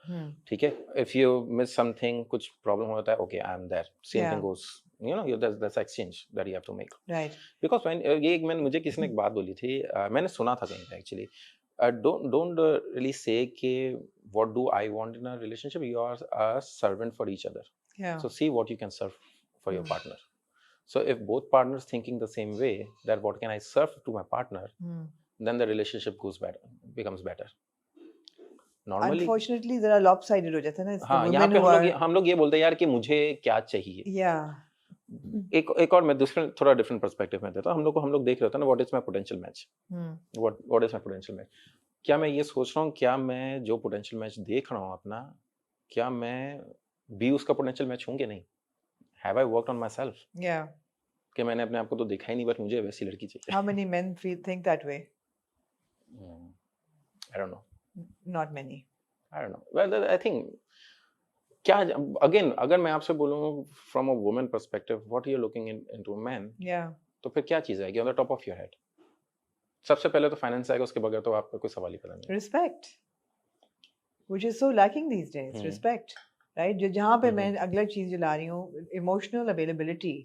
ठीक है. If you miss something, कुछ problem होता है, okay, I'm there. Same thing goes. You know, that's exchange that you have to make. Right. Because when ये मुझे किसी ने एक बात बोली थी, मैंने सुना था कहीं पे actually. Don't really say कि what do I want in a relationship. You are a servant for each other. Yeah. So see what you can serve for your partner. So if both partners thinking the same way, that what can I serve to my partner, then the relationship becomes better. Normally, unfortunately, there are lopsided हो जाता है ना. हाँ, यहाँ पे हम लोग ये बोलते हैं यार कि मुझे क्या चाहिए. Yeah. एक और मैं थोड़ा डिफरेंट पर्सपेक्टिव में देता हूँ. हम लोग देख रहे होते हैं ना, what is my potential match. What is my potential match. क्या मैं ये सोच रहा हूँ, क्या मैं जो पोटेंशियल मैच देख रहा हूँ अपना, क्या मैं भी उसका पोटेंशियल मैच हूँ कि नहीं. Have I worked on my self. या कि मैंने अपने आप को तो देखा ही नहीं, बट मुझे वैसी लड़की चाहिए. How many men think that way? I don't know. Not many. I don't know. Well I think क्या अगेन अगर मैं आपसे बोलूँ from a woman perspective, what you are looking into a man, तो फिर क्या चीज आएगी on the top of your head? सबसे पहले तो फाइनेंस आएगा, उसके बगैर तो आपका कोई सवाल ही पैदा नहीं. Respect, which is so lacking these days. Respect, right. जो जहाँ पे मैं अगला चीज जो ला रही हूँ, emotional availability.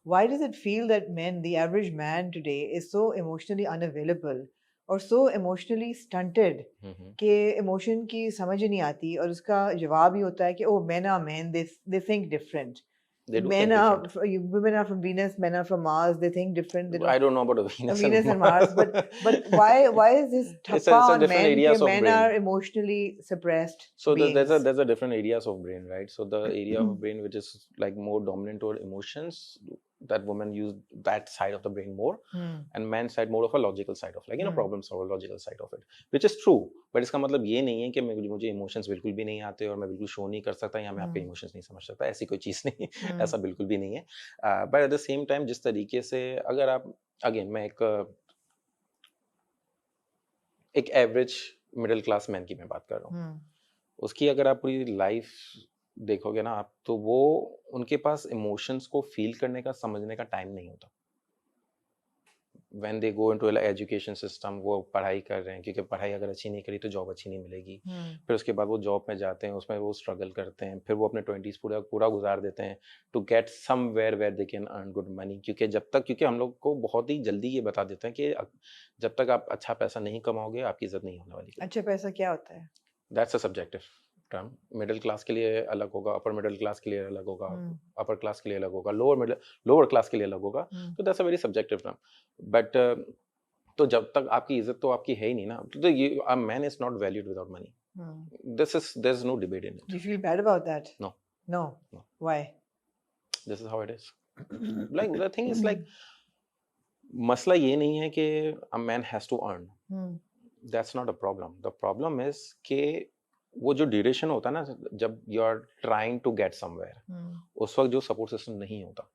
Why does it feel that main, the average man today is so emotionally unavailable और सो इमोशनली स्टंटेड कि इमोशन की समझ ही नहीं आती, और उसका जवाब ही होता है कि oh man are man, they think different. They do think different. Women are from Venus, men are from Mars. They think different. They I don't know about Venus and Mars, but why is this thappa on men? That men are emotionally suppressed. So there's a different areas of brain, right? So the area of brain which is like more dominant toward emotions, that women use that side of the brain more, and men's side more of a logical side of, like, you know, problem solver, logical side of it, which is true. But इसका मतलब ये नहीं है कि मुझे emotions बिल्कुल भी नहीं आते और मैं बिल्कुल शो नहीं कर सकता या मैं आपके emotions नहीं समझ सकता, ऐसी कोई चीज़ नहीं है, ऐसा बिल्कुल भी नहीं है. But at the same time, जिस तरीके से अगर आप, again, मैं एक एवरेज मिडिल क्लास मैन की मैं बात कर रहा हूँ, उसकी अगर आप पूरी लाइफ देखोगे ना आप, तो वो उनके पास इमोशंस को फील करने का, समझने का टाइम नहीं होता. When they go into education system, वो पढ़ाई कर रहे हैं, क्योंकि पढ़ाई अगर अच्छी नहीं करी तो जॉब अच्छी नहीं मिलेगी. फिर उसके बाद वो जॉब में जाते हैं, उसमें वो स्ट्रगल करते हैं, फिर वो अपने 20s पूरा गुजार देते हैं to get somewhere where they can earn good money. क्योंकि हम लोग को बहुत ही जल्दी ये बता देते हैं कि जब तक आप अच्छा पैसा नहीं कमाओगे आपकी इज्जत नहीं होने वाली. अच्छा पैसा क्या होता है? That's a subjective term. Middle class के लिए अलग होगा, अपर मिडिल क्लास के लिए अलग होगा, अपर क्लास के लिए अलग होगा, लोअर क्लास के लिए अलग होगा. तो that's a very subjective term. But तो जब तक आपकी इज्जत तो आपकी है ही नहीं ना, तो ये a man is not valued without money. There is no debate in it. You feel bad about that? No. Why? This is how it is. Like the thing is like, मसला ये नहीं है कि a man has to earn. That's not a problem. The problem is कि वो जो duration होता है ना, जब you are trying to get somewhere, उस वक्त जो सपोर्ट सिस्टम नहीं होता,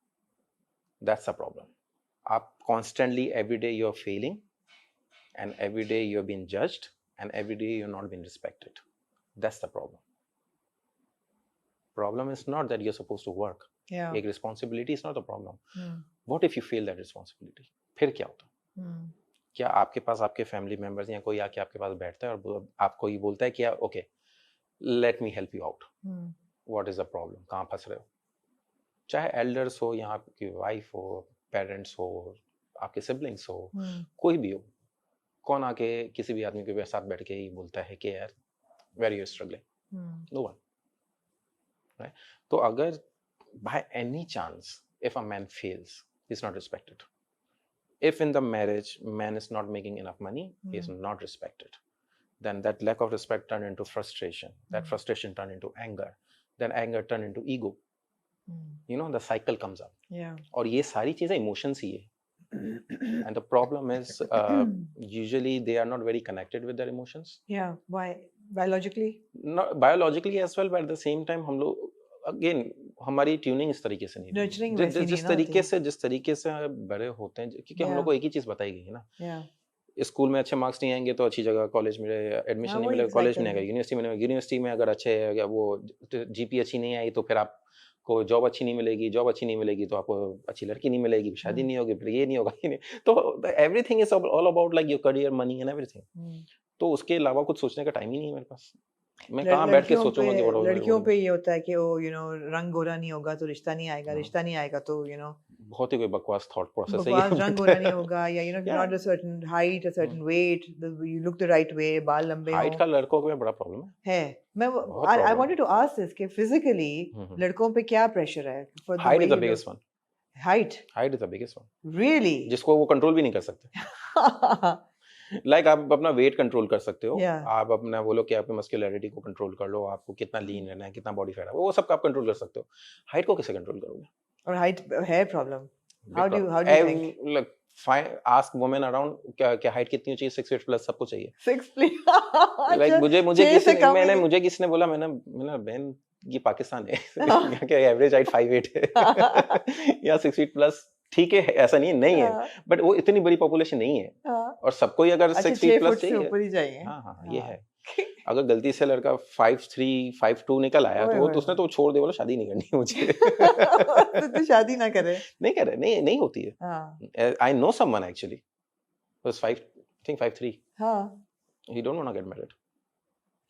दैट्स अ प्रॉब्लम. आप constantly every day you are failing, and every day you are being judged, and every day you are not being respected. That's the problem. Problem is not that you are supposed to work. एक responsibility is not the problem. What if you fail that responsibility? फिर क्या होता? क्या आपके पास आपके family members या कोई आके आपके पास बैठता है और आपको ये बोलता है कि okay, let me help you out. What is the problem? कहाँ फंस रहे हो? चाहे एल्डर्स हो, या आपकी वाइफ हो, पेरेंट्स हो, आपके सिबलिंग्स हो, कोई भी हो, कौन आके किसी भी आदमी के साथ बैठ के ही बोलता है कि यार where you struggling? No one. Right? तो अगर by any chance if a man fails, he's not respected. If in the marriage man is not making enough money, he is not respected. Then that lack of respect turned into frustration. That frustration turned into anger. Then anger turned into ego. You know, the cycle comes up. Yeah. और ये सारी चीजें emotions ही है. And the problem is, usually they are not very connected with their emotions. Yeah. Why? Biologically? Not biologically as well, but at the same time, हम लोग again हमारी tuning इस तरीके से नहीं. Nurturing जिस तरीके से बड़े होते हैं, क्योंकि हम लोग को एक ही चीज बताई गई है ना. Yeah. स्कूल में अच्छे मार्क्स नहीं आएंगे तो अच्छी जगह कॉलेज में एडमिशन नहीं मिलेगा, कॉलेज में नहीं आएगा, यूनिवर्सिटी में अगर अच्छे वो जीपी अच्छी नहीं आई तो फिर आपको जॉब अच्छी नहीं मिलेगी, जॉब अच्छी नहीं मिलेगी तो आपको अच्छी लड़की नहीं मिलेगी, शादी नहीं होगी, फिर ये नहीं होगा, ये नहीं. तो everything is all about like your career, money and everything. तो उसके अलावा कुछ सोचने का टाइम ही नहीं है मेरे पास. मैं कहाँ बैठ के सोचूंगा कि लड़कियों पे ये होता है कि ओ यू नो रंग गोरा नहीं होगा तो रिश्ता नहीं आएगा, रिश्ता नहीं आएगा तो यू नो बहुत ही कोई बकवास थॉट प्रोसेस है. बकवास रंग गोरा नहीं होगा, या you know not a certain height, a certain weight, you look the right way, बाल लंबे हो. हाइट का लड़कों में बड़ा प्रॉब्लम है. मैं I wanted to ask this कि फिजिकली लड़कों पे क्या प्रेशर है? Height is the biggest one. Height is the biggest one. Really? जिसको वो कंट्रोल भी नहीं कर सकते. लाइक आप अपना वेट कंट्रोल कर सकते हो. आप अपना बोलो कि आपकी मस्कुलैरिटी को कंट्रोल कर लो, आपको कितना लीन रहना है, कितना बॉडी फैट है, वो सब आप कंट्रोल कर सकते हो. हाइट को कैसे कंट्रोल करोगे? और height hair problem, how do you think? Like ask women around, क्या हाइट कितनी चाहिए? 6 फीट प्लस सबको चाहिए. 6 फीट? लाइक मुझे किसने बोला, मैंने बहन ये पाकिस्तान है, यहाँ के एवरेज हाइट 5'8" है या 6 फीट प्लस. ठीक है, ऐसा नहीं है, बट वो इतनी बड़ी पॉपुलेशन नहीं है, और सबको ही अगर 6 फीट प्लस चाहिए. हाँ, ये है. अगर गलती से लड़का 5'3", 5'2" निकल आया तो उसने तो छोड़ दे, बोला शादी नहीं करनी मुझे. तो शादी ना करे. नहीं होती है. I know someone actually was 5'3". He don't want to get married.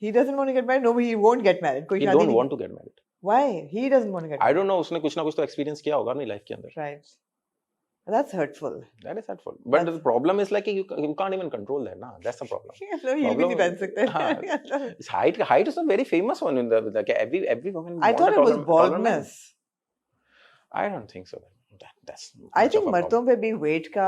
He doesn't want to get married. No, he won't get married. कोई शादी नहीं. He don't want to get married. Why? He doesn't want to get married. I don't know. उसने कुछ ना कुछ तो experience किया होगा अपनी लाइफ के अंदर. Right. That's hurtful. That is hurtful. But the problem is like you can't even control that. Nah, that's the problem. No, ये भी नहीं बन सकता. Height is a very famous one in the like every woman. I thought it was baldness. I don't think so. That's I think मर्दों पे भी weight का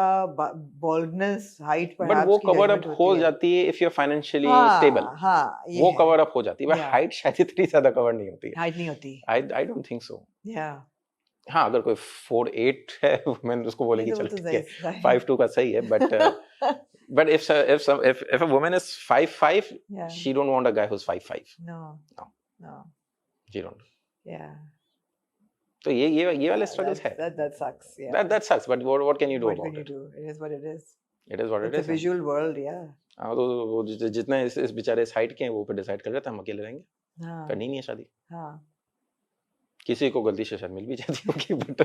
baldness, height perhaps but वो की cover judgment up हो जाती है if you're financially stable. हाँ, ये वो है. cover up हो जाती है, but height शायद इतनी ज्यादा cover नहीं होती. Height नहीं होती. I don't think so. Yeah. हाँ, अगर कोई 4'8" है, मैंने उसको बोलेगी चल ठीक है, 5'2" का सही है, but if a woman is 5'5", she don't want a guy who's 5'5". No. She don't. Yeah. तो ये वाले struggles है. That sucks. Yeah. That sucks. But what can you do about it? What can you do? It is what it is. It is what it is. It's a visual world, yeah. हाँ, तो जितने इस बेचारे इस height के हैं वो पे डिसाइड कर रहे थे हम अकेले रहेंगे. हाँ. करनी नहीं है शादी. हाँ. किसी को गलती से शायद मिल भी जाती होगी, but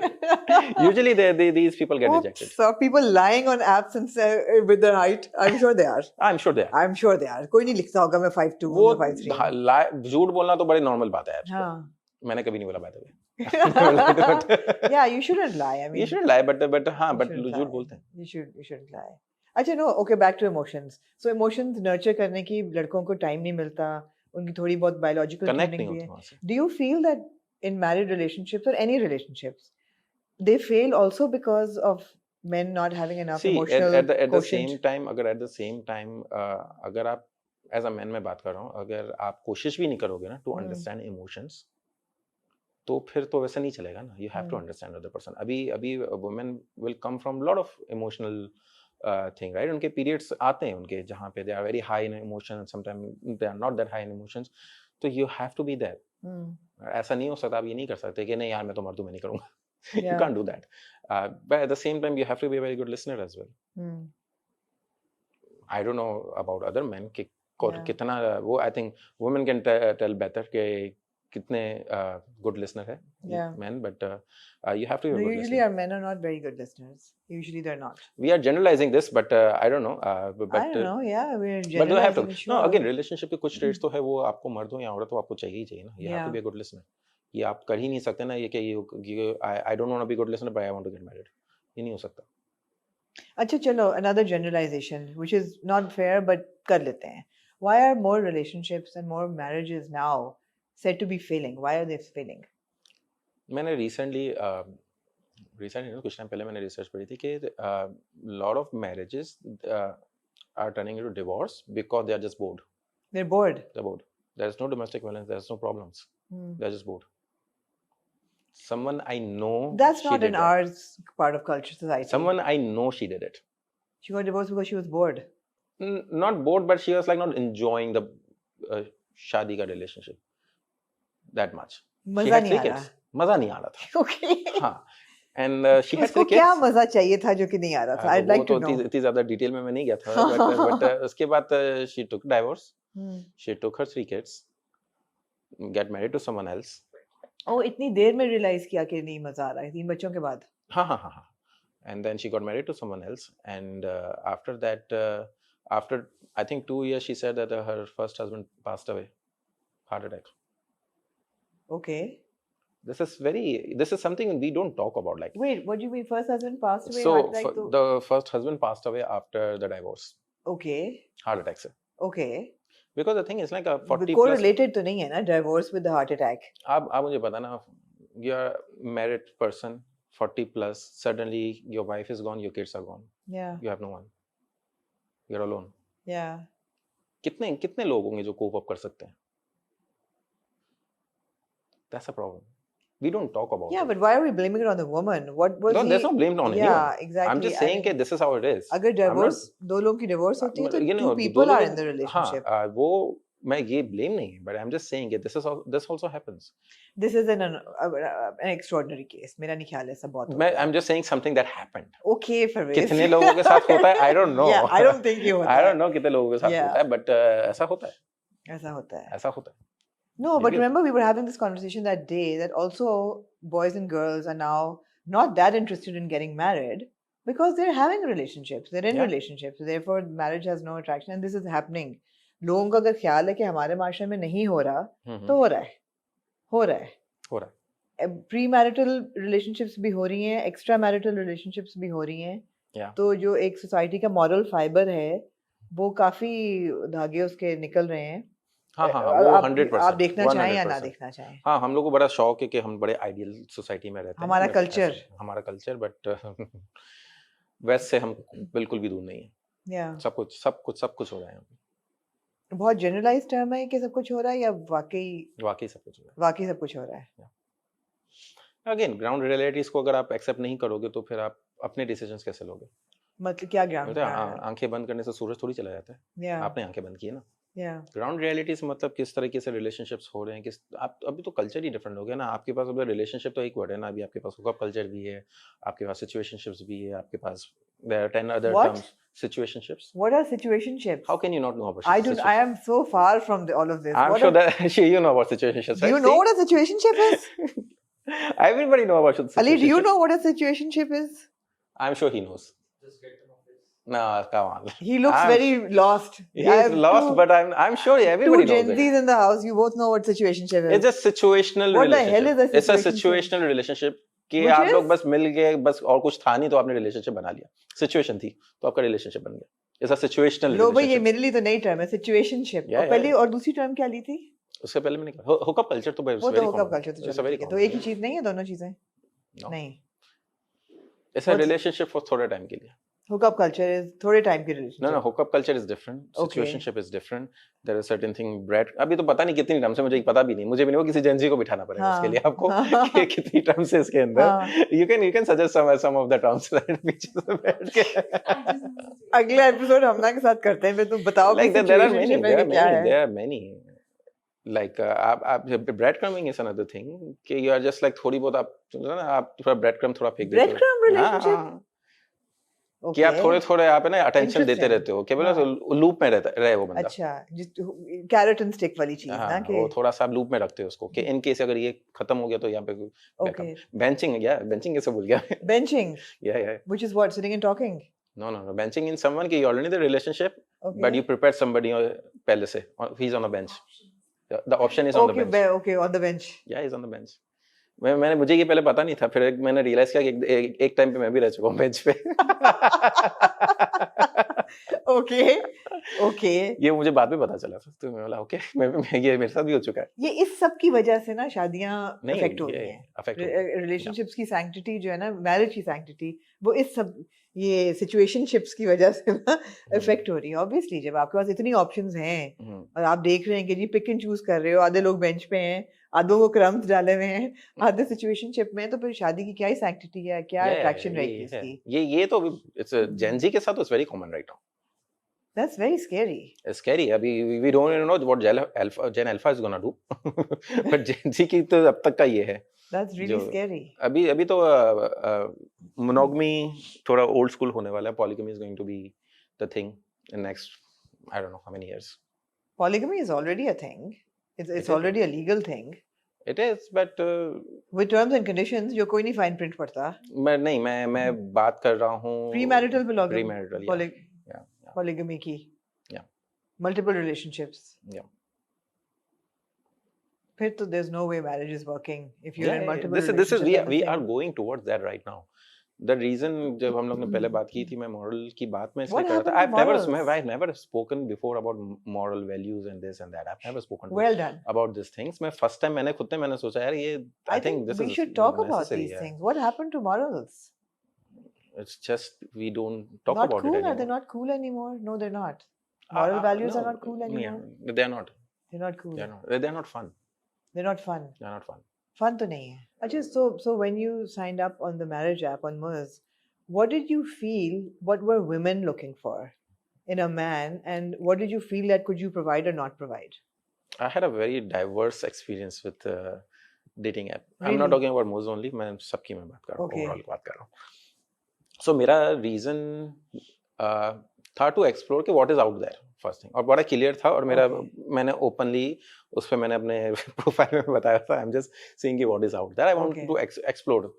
usually these people get rejected. So people lying on apps and say with their height, I'm sure they are. I'm sure they are. I'm sure they are. कोई नहीं लिखता होगा मैं 5'2" वो 5'3". झूठ बोलना तो बड़ी नॉर्मल बात है. हाँ. मैंने कभी नहीं बोला बात है. Yeah, you shouldn't lie. I mean, you shouldn't lie, but हाँ, but झूठ बोलते हैं. You shouldn't lie. अच्छा, no, okay, back to emotions. So emotions nurture करने की लड़कों को time नहीं मिलता, उनकी थोड़ी बहुत biological connect tuning नहीं भी है. होता वहाँ से. Do you feel that in married relationships or any relationships, they fail also because of men not having enough emotional at the quotient? same time, अगर at the same time अगर आप as a man मैं बात कर रहा हूँ, अगर आप कोशिश भी नहीं करोगे ना to understand emotions, तो फिर तो वैसे नहीं चलेगा ना. You have to understand other person. अभी women will come from lot of emotional thing, right? उनके periods आते हैं उनके जहाँ पे they are very high in emotions, sometimes they are not that high in emotions, तो you have to be there. ऐसा नहीं हो सकता, आप ये नहीं कर सकते कि नहीं यार मैं तो मर्दों में नहीं करूँगा. You can't do that. But at the same time, you have to be a very good listener as well. I don't know about other men कि कितना वो I think women can tell better कि कितने good listener है men, but you have to be a good usually listener. our men are not very good listeners. Usually they're not. We are generalizing this, but I don't know. But, I don't know. Yeah, we're generalizing. But you have to. Sure. No, again, relationship के कुछ traits तो है, वो आपको मर्द हो या औरत हो आपको चाहिए ही चाहिए ना. You have to be a good listener. ये आप कर ही नहीं सकते ना ये कि I don't want to be a good listener, but I want to get married. ये नहीं हो सकता. अच्छा चलो, another generalization, which is not fair, but कर लेते हैं. Why are more relationships and more marriages now said to be failing? Why are they failing? मैंने recently कुछ टाइम पहले मैंने रिसर्च पढ़ी थी कि lot of marriages are turning into divorce because they are just bored. They're bored. They're bored. There's no domestic violence. There's no problems. They're just bored. Someone I know. That's not in our part of culture society. Someone I know, she did it. She got divorced because she was bored. Not bored, but she was like not enjoying the शादी का relationship that much. मजा नहीं आ रहा. मजा नहीं आ रहा था. Okay. हाँ. And she had 3 kids. क्या मजा चाहिए था जो कि नहीं आ रहा था? I'd like to know. इतनी ज़्यादा डिटेल में मैं नहीं गया था. but उसके बाद she took divorce. She took her 3 kids. Get married to someone else. Oh, इतनी देर में realize किया कि नहीं मजा आ रहा है 3 बच्चों के बाद. हाँ. And then she got married to someone else. And after that, after I think 2 years, she said that her first husband passed away, heart attack. Okay. This is something we don't talk about. Like, wait, what do you mean? First husband passed away? So the first husband passed away after the divorce. Okay. Heart attack से. Okay. Because the thing is like a 40 correlated तो नहीं है ना divorce with the heart attack. आप मुझे पता ना, you're a married person, 40 plus, suddenly your wife is gone, your kids are gone. Yeah. You have no one. You're alone. Yeah. कितने लोग होंगे जो cope up कर सकते हैं? That's a problem. We don't talk about it. Yeah, but why are we blaming it on the woman? What was there's no blame on him. Yeah, exactly. I'm just saying that this is how it is. अगर divorce दो लोगों की divorce होती है तो two people are in the relationship. हाँ, वो मैं ये blame नहीं है, but I'm just saying that this also happens. This is an extraordinary case. मेरा नहीं ख्याल है सब बहुत होता है. I'm just saying something that happened. Okay, Parvez. कितने लोगों के साथ होता है? I don't know. Yeah, I don't think ये होता है. I don't know कितने लोगों के साथ होता है, but ऐसा होता है. ऐसा होता है. No, but remember we were having this conversation that day that also boys and girls are now not that interested in getting married because they're having relationships. They're in relationships. Therefore, marriage has no attraction and this is happening. लोगों का अगर ख्याल है कि हमारे माशरे में नहीं हो रहा तो हो रहा है. Premarital relationships भी हो रही हैं, extramarital relationships भी हो रही हैं. तो जो एक society का moral fiber है वो काफी धागे उसके निकल रहे हैं. हाँ हाँ वो 100%, आप देखना चाहें या ना देखना चाहें। हाँ, हम लोग को बड़ा शौक है कि हम बड़े आइडियल सोसाइटी में रहते हैं, हमारा कल्चर, बट वैसे से हम बिल्कुल भी दूर नहीं है। सब कुछ हो रहा है। बहुत जनरलाइज्ड टर्म है कि सब कुछ हो रहा है या वाकई सब कुछ हो रहा है। वाकई सब कुछ हो रहा है। अगेन ग्राउंड रियलिटीज को अगर आप एक्सेप्ट नहीं करोगे तो फिर आप अपने डिसीजंस कैसे लोगे? मतलब क्या ग्राउंड? आंखें बंद करने से सूरज थोड़ी चला जाता है। आपने आंखें बंद की है ना। ग्राउंड रियलिटीज मतलब किस तरीके से रिलेशनशिप्स हो रहे हैं, किस आप अभी तो कल्चर ही डिफरेंट हो गया ना। आपके पास अभी रिलेशनशिप तो एक वर्ड है ना, अभी आपके पास हुकअप कल्चर भी है, आपके पास सिचुएशनशिप्स भी है, आपके पास there are 10 other terms. Situationships. What are situationships? How can you not know about situationships? I am so far from all of this. I'm sure that you know about situationships. Do you know what a situationship is? Everybody know about situationship. Ali, do you know what a situationship is? I'm sure he knows. Just get them off. No, come on. He looks very lost. He's lost, but I'm sure everybody knows it. Two Gen Zs in the house, you both know what situationship is. It's a situational relationship. What the hell is a situationship? It's a situational relationship. कि आप लोग बस मिल गए, बस और कुछ था नहीं तो आपने रिलेशनशिप बना लिया। सिचुएशन थी तो आपका रिलेशनशिप बन गया। ऐसा सिचुएशनल रिलेशनशिप। लो भाई, ये मेरे लिए तो नई टर्म है सिचुएशनशिप। और पहले और दूसरी टर्म क्या ली थी? उससे पहले मैंने कहा हुकअप कल्चर तो वेरी कॉमन। हुकअप कल्चर तो एक ही चीज नहीं है, दोनों चीजें नहीं। ऐसा रिलेशनशिप फॉर थोड़े टाइम के लिए। Hookup culture is थोड़े टाइम की relationship. No, hookup culture is different. Situationship is different. There are certain thing bread. अभी तो पता नहीं कितनी टर्म से, मुझे पता भी नहीं। मुझे भी नहीं, वो किसी जेंजी को बिठाना पड़ेगा उसके लिए आपको कि कितनी टर्म से इसके अंदर। You can suggest some of the terms that पीछे से बैठ के। अगला एपिसोड हमना के साथ करते हैं, फिर तुम बताओ कि situationship में क्या है। There are many. Like आप bread crumbing is another thing कि you are just like थोड़ी बहुत आप सुनो ना, आप थोड़ा bread crumb थोड़ा फेंक देते हो। Bread crumb relationship? कि आप थोड़े आप है ना अटेंशन देते रहते हो, क्या बोला लूप में रहे वो बंदा। अच्छा, कैरेट एंड स्टिक वाली चीज ना कि वो थोड़ा सा आप लूप में रखते हो उसको कि इन केस अगर ये खत्म हो गया तो यहाँ पे बेंचिंग है। क्या बेंचिंग कैसे भूल गया? बेंचिंग या which is what, sitting and talking? No benching in someone कि you already in the relationship but you prepare somebody पहले से, he is on the bench, the option is on the bench. Okay on the bench, या is on the bench. मुझे ये पहले पता नहीं था, फिर मैंने रियलाइज किया कि एक टाइम पे मैं भी रह चुका हूँ बेंच पे। ओके ये मुझे बाद में पता चला था, तो मैं बोला ओके ये मेरे साथ भी हो चुका है। ये इस सब की वजह से ना शादियां अफेक्ट हो रही हैं। रिलेशनशिप्स की सैंक्टिटी जो है ना, मैरिज की सैंक्टिटी, वो इस सब ये सिचुएशनशिप्स की वजह से ना इफेक्ट हो रही है। ऑब्वियसली जब आपके पास इतनी ऑप्शंस हैं और आप देख रहे हैं कि जी पिक एंड चूज कर रहे हो, आधे लोग बेंच पे हैं, आधों को क्रम्स डाले हुए हैं, आधे सिचुएशनशिप में, तो फिर शादी की क्या ही सैंक्टिटी है, क्या अट्रैक्शन रहेगी इसकी? ये तो इट्स जेन ज़ी के साथ it's very common right now. That's very scary. It's scary. अभी we don't even know what Gen Alpha is gonna do, but Gen Z की तो अब तक का ये है। That's really scary. अभी तो monogamy थोड़ा old school होने वाला है। Polygamy is going to be the thing in next I don't know how many years. Polygamy is already a thing. It's already a legal thing. It is, but with terms and conditions जो कोई नहीं fine print पढ़ता। मैं बात कर रहा हूँ premarital polygamy की, multiple relationships, फिर तो there's no way marriage is working if you're in multiple relationships. We are going towards that right now. The reason जब हम लोग ने पहले बात की थी, मैं moral की बात में इसलिए कर रहा था। I've never spoken before about moral values and this and that. I've never spoken about these things. मैं first time मैंने सोचा यार ये I think this we should talk about these things. What happened to morals? It's just we don't talk about it anymore. Are they not cool anymore? No, they're not. Moral values are not cool anymore. Yeah, they're not. They're not cool. They're not fun. They're not fun. They're not fun. Fun तो नहीं है। अच्छा, so when you signed up on the marriage app on Muz, what did you feel? What were women looking for in a man, and what did you feel that could you provide or not provide? I had a very diverse experience with dating app. Really? I'm not talking about Muz only. मैं सबकी मैं बात कर रहा हूँ, overall बात कर रहा हूँ। So मेरा reason था to explore कि what is out there first thing, और बड़ा clear था, और मैंने openly उस पे मैंने अपने प्रोफाइल में बताया था I'm just seeing what is out there. I want to explore.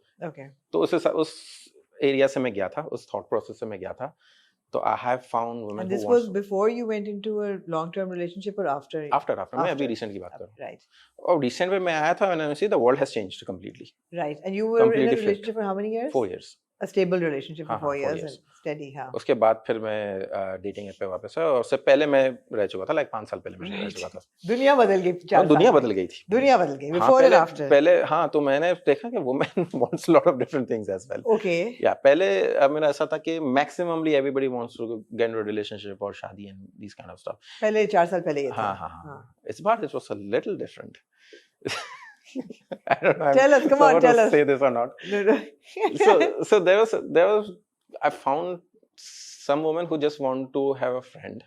तो उस एरिया से मैं गया था, उस thought process से मैं गया था, तो I have found women. And this was before you went into a long-term relationship or after? After. मैं अभी recent की बात कर रहा हूँ. Right. और recent में मैं आया था and I see the world has changed completely. Right. And you were in a relationship for how many years? 4 years. A stable relationship for 4 years 4 years. and steady, हाँ. उसके बाद फिर मैं डेटिंग ऐप पे वापस आया और उससे पहले मैं रह चुका था, लाइक 5 साल पहले मैं रह चुका था. दुनिया बदल गई 4 साल. दुनिया बदल गई थी. दुनिया बदल गई. हाँ, Before and after. पहले हाँ, तो मैंने देखा कि women wants lot of different things as well. Okay. या पहले मेरा ऐसा था कि maximally everybody wants to get into a relationship or शादी and these kind of stuff. पहले 4 साल पहले ये था. हाँ. It's but it was a little different. I don't know. Tell us, come on, tell us. Say this or not. so there was I found some women who just want to have a friend.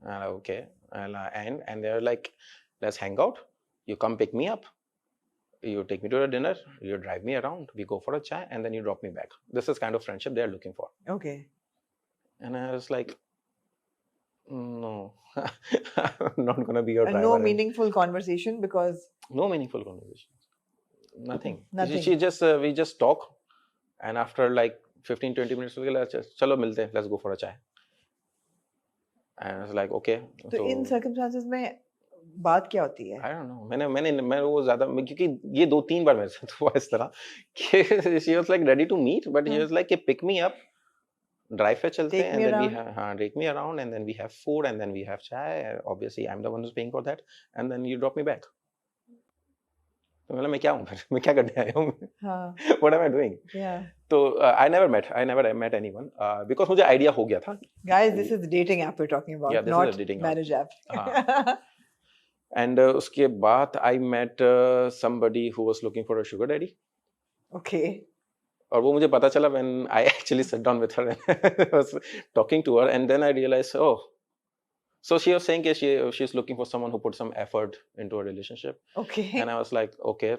Okay, and they're like, let's hang out. You come pick me up. You take me to a dinner. You drive me around. We go for a chai, and then you drop me back. This is kind of friendship they're looking for. Okay. And I was like, no, I'm not gonna be your driver. No meaningful conversation because. No meaningful conversation. Nothing. Nothing. She just we just talk, and after like 15-20 minutes, चलो मिलते हैं. Let's go for a chai. And I was like, okay. तो इन circumstances में बात क्या होती है? I don't know. मैं वो ज़्यादा क्योंकि ये 2-3 बार मेरे साथ हुआ इस तरह कि she was like ready to meet, but she was like, pick me up. Drive पे चलते हैं, and then we have take me around, and then we have food, and then we have chai. Obviously, I'm the one who's paying for that, and then you drop me back. तो मतलब मैं क्या हूँ फिर? मैं क्या करने आया हूँ? What am I doing? Yeah. तो I never met anyone because मुझे idea हो गया था. Guys, this is the dating app we're talking about, not marriage app. And उसके बाद I met somebody who was looking for a sugar daddy. Okay. और वो मुझे पता चला when I actually sat down with her and I was talking to her, and then I realized, oh, so she was saying that she's looking for someone who put some effort into a relationship. Okay. And I was like, okay,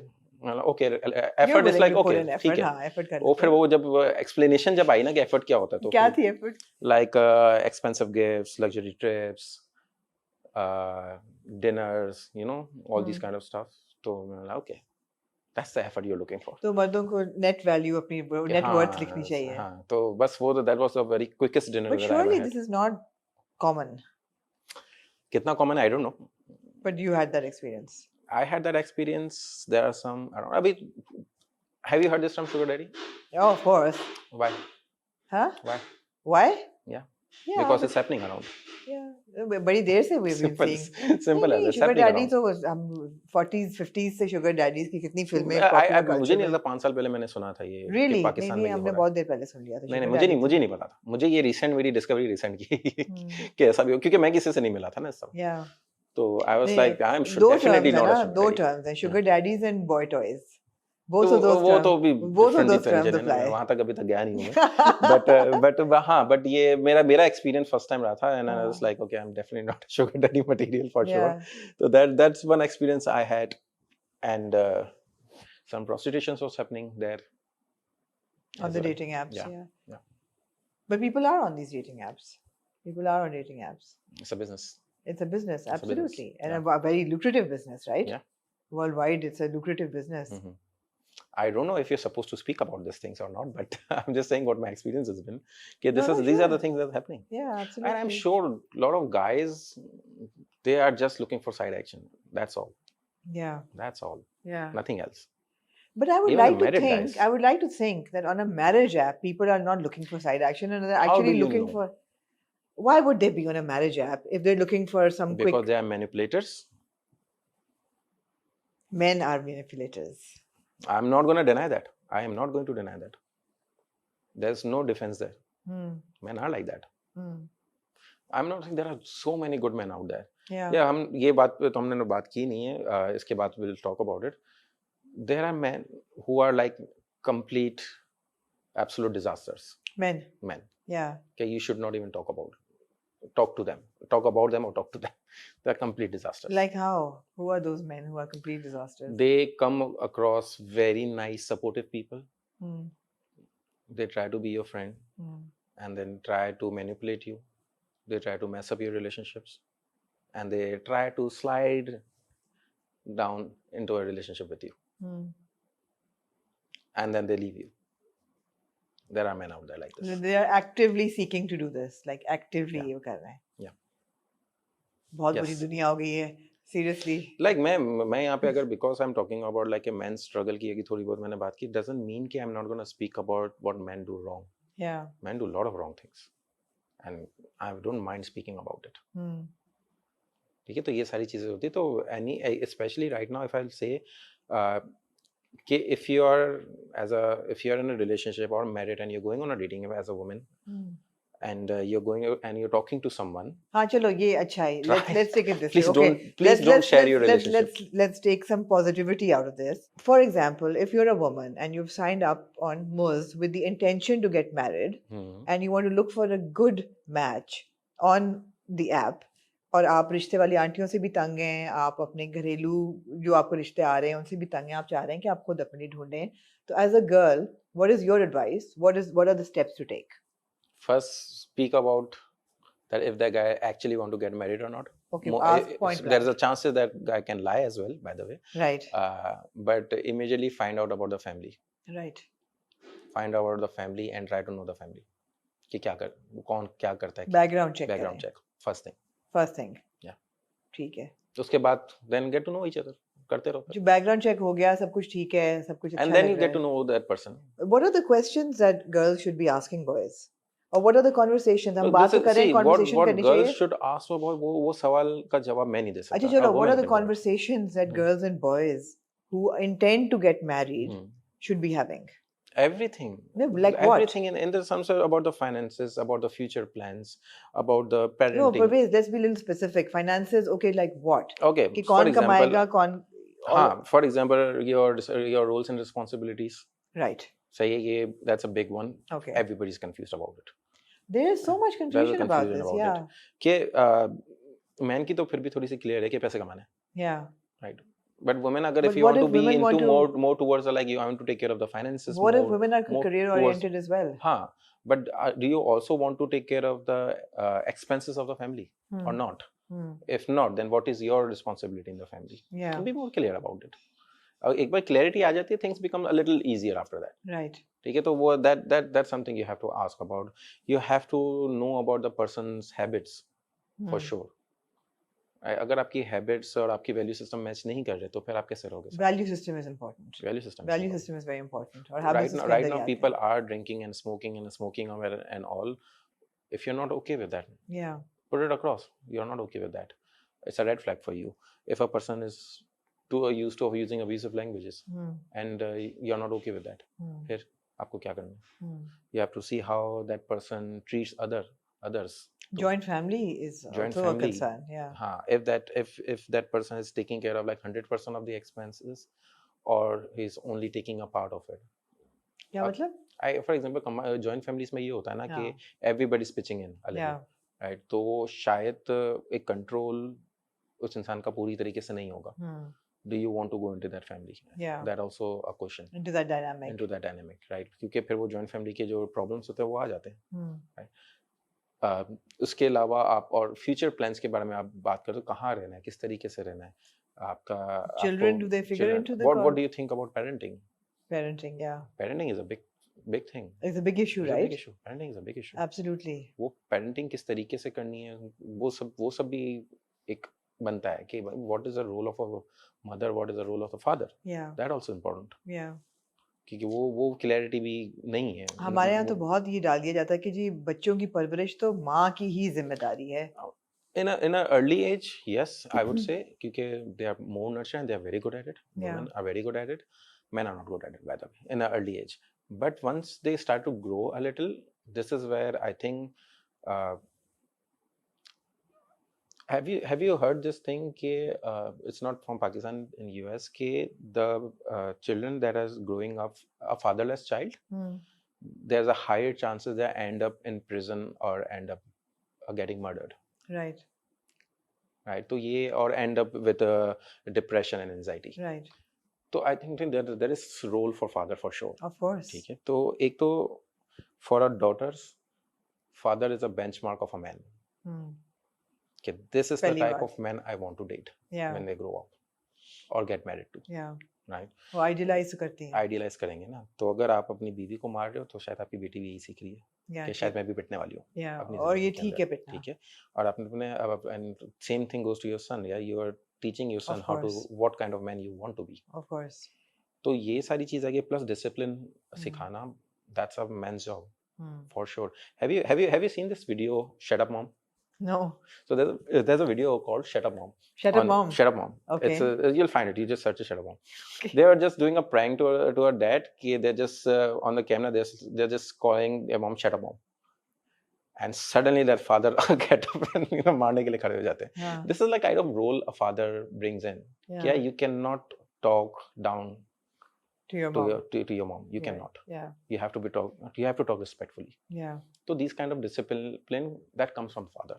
effort is like okay, ठीक है. effort कर. वो फिर वो जब explanation जब आई ना कि effort क्या होता है तो क्या थी effort? Like expensive gifts, luxury trips, dinners, you know, all these kind of stuff. तो मैं like, okay. That's the effort you're looking for. तो मर्दों को net value अपनी net worth लिखनी चाहिए. हाँ, तो बस वो that was the very quickest dinner that I ever had. But surely this is not common. कितना common I don't know. But you had that experience. I had that experience. There are some I don't know. Abhi, have you heard this term sugar daddy? Oh, of course. Why? Huh? Why? Yeah. Because it's happening around. Yeah. बड़ी देर से we've been seeing. Simple as sugar daddy तो हम 40s 50s से sugar daddies की कितनी फिल्में मुझे नहीं लगता 5 साल पहले मैंने सुना था ये really? पाकिस्तान में हमने बहुत देर पहले सुन लिया था. नहीं मुझे नहीं पता था. मुझे ये recent मेरी discovery recent की कि ऐसा भी हो क्योंकि मैं किसी से नहीं मिला था ना इस समय. Yeah. तो I was like I'm sure definitely not a sugar दो terms हैं sugar daddies and boy toys. Both of those terms apply. वहाँ तक अभी तक गया नहीं हूँ but ये मेरा experience first time रहा था and I was like okay I'm definitely not a sugar daddy material for sure. So that's one experience I had, and some prostitution was happening there. On the dating apps, yeah. But people are on these dating apps. People are on dating apps. It's a business. It's a business, absolutely, and a very lucrative business, right? Yeah. Worldwide, it's a lucrative business. Mm-hmm. I don't know if you're supposed to speak about these things or not, but I'm just saying what my experience has been. Okay, these are the things that are happening. Yeah, absolutely. And I'm sure a lot of guys, they are just looking for side action. That's all. Yeah. That's all. Yeah. Nothing else. But I would like to think that on a marriage app, people are not looking for side action and they're actually looking for. Why would they be on a marriage app if they're looking for some quick? Because they are manipulators. Men are manipulators. I'm not going to deny that. I am not going to deny that. There's no defense there. Men are like that. I'm not saying there are so many good men out there. Yeah. हम ये बात पे तो हमने बात की नहीं है. इसके बाद we'll talk about it. There are men who are like complete, absolute disasters. Men. Yeah. Okay, you should not even talk to them. Talk about them or talk to them. They're complete disasters. Like how? Who are those men who are complete disasters? They come across very nice, supportive people. They try to be your friend and then try to manipulate you. They try to mess up your relationships. And they try to slide down into a relationship with you. And then they leave you. There are men out there like this. They are actively seeking to do this. Like actively ये कर रहे हैं. Yeah. बहुत बड़ी दुनिया हो गई है. Seriously. Like मैं यहाँ पे अगर because I'm talking about like a man's struggle की थोड़ी बहुत मैंने बात की, doesn't mean कि I'm not gonna speak about what men do wrong. Yeah. Men do a lot of wrong things, and I don't mind speaking about it. ठीक है, तो ये सारी चीजें होती तो any especially right now if I'll say कि if you are in a relationship or married and you're going on a dating as a woman. And you're going and you're talking to someone. हाँ चलो ये अच्छा है. Let's take it this way. Okay. Please don't share your relationship. Let's take some positivity out of this. For example, if you're a woman and you've signed up on Muzz with the intention to get married and you want to look for a good match on the app, और आप रिश्ते वाली आंटियों से भी तंग हैं, आप अपने घरेलू जो आपको रिश्ते आ रहे हैं उनसे भी तंग हैं, आप चाह रहे हैं कि आप खुद अपनी ढूंढें, तो as a girl, what is your advice? What are the steps to take? First, speak about that if that guy actually want to get married or not. Okay, ask point blank. There's a chance that guy can lie as well, by the way. Right. But immediately find out about the family. Right. Find out about the family and try to know the family. कि कौन क्या करता है. Background check. Background check. First thing. Yeah. ठीक है. उसके बाद then get to know each other. करते रहो. जो background check हो गया, सब कुछ ठीक है, सब कुछ अच्छा लग रहा है. And then you get to know that person. What are the questions that girls should be asking boys? Or what are the conversations? हम बात कर रहे हैं, conversation करनी चाहिए. What girls should ask for boys, वो सवाल का जवाब मैं नहीं दे सकता. अच्छा चलो, what are the conversations that girls and boys who intend to get married should be having? Everything. Like what? Everything in the sense about the finances, about the future plans, about the parenting. No, Parvez, let's be a little specific. Finances, okay, like what? Okay. कि कौन कमाएगा, कौन? हाँ, for example, your roles and responsibilities. Right. सही है, ये that's a big one. Okay. Everybody's confused about it. There is so much confusion about this. Yeah. कि man की तो फिर भी थोड़ी सी clear है कि पैसे कमाने. Yeah. Right. But women, अगर if you want to be into more towards like you want to take care of the finances. What if women are career oriented as well? हाँ. But do you also want to take care of the expenses of the family or not? If not, then what is your responsibility in the family? Yeah. Be more clear about it. एक बार clarity आ जाती है, things become a little easier after that. Right. ठीक है, तो वो that's something you have to ask about. You have to know about the person's habits for sure. अगर आपकी habits और आपकी value system match नहीं कर रहे तो फिर आप कैसे रहोगे? Value system is important. Value system is very important. और right now people are drinking and smoking and all. If you're not okay with that, yeah, put it across. You're not okay with that. It's a red flag for you. If a person is too used to using abusive languages and you're not okay with that, फिर आपको क्या करना है? You have to see how that person treats others. Joint family is also a concern. Yeah. हाँ, if that person is taking care of like 100% of the expenses, or he's only taking a part of it. क्या मतलब? For example, joint families में ये होता है ना कि everybody's pitching in a little, right? तो शायद एक control उस इंसान का पूरी तरीके से नहीं होगा. Do you want to go into that family? Yeah. That also a question. Into that dynamic. Right? क्योंकि फिर वो joint family के जो problems होते हैं वो आ जाते हैं. Right? उसके अलावा आप और future plans के बारे में आप बात करो, कहाँ रहना है, किस तरीके से रहना है, आपका children, do they figure into the what do you think about parenting? Yeah. Parenting is a big thing. It's a big issue, right? Big issue. Parenting is a big issue. Absolutely. वो parenting किस तरीके से करनी है, वो सब भी एक बनता है कि what is the role of a mother, what is the role of the father. Yeah. That also important. Yeah. क्योंकि वो क्लैरिटी भी नहीं है. हमारे यहाँ तो बहुत ये डाल दिया जाता है कि जी बच्चों की परवरिश तो माँ की ही जिम्मेदारी है. In a early age, yes, I would say, क्योंकि they are more nurtured and they are very good at it. Women are very good at it. Men are not good at it, by the way, in an early age. But once they start to grow a little, this is where I think. Have you heard this thing? It's not from Pakistan, in US. The children that is growing up a fatherless child, there's a higher chances they end up in prison or end up getting murdered. Right. Right. तो ये or end up with depression and anxiety. Right. So I think there is role for father for sure. Of course. ठीक है. तो एक तो for our daughters, father is a benchmark of a man. Okay, this is the type of man I want to date when they grow up. or get married to. Yeah. Right. वो idealise करती हैं. Idealise करेंगे ना, तो अगर आप अपनी बीवी को मार रहे हो तो शायद आपकी बेटी भी यही सीख रही है कि शायद मैं भी पिटने वाली हूँ अपनी और ये जिंदगी के ठीक अंदर, है पिटना. ठीक है. और आपने अपने अब and same thing goes to your son, या you are teaching your son Of how to course. What kind of man you want to be. Of course. तो ये सारी चीज आ गई, प्लस डिसिप्लिन सिखाना, that's a men's job for sure. Have you seen this video Shut Up Mom? No. So there's a video called Shut Up Mom. Shut Up Mom. Shut Up Mom. Okay. You'll find it. You just search Shut Up Mom. Okay. They are just doing a prank to her dad. They're just on the camera. They're just calling their mom Shut Up Mom. And suddenly that father get up and मारने के लिए खड़े हो जाते हैं. This is like kind of role a father brings in. Yeah. You cannot talk down to your mom. To your mom. You cannot. Yeah. You have to talk respectfully. Yeah. So these kind of discipline that comes from father.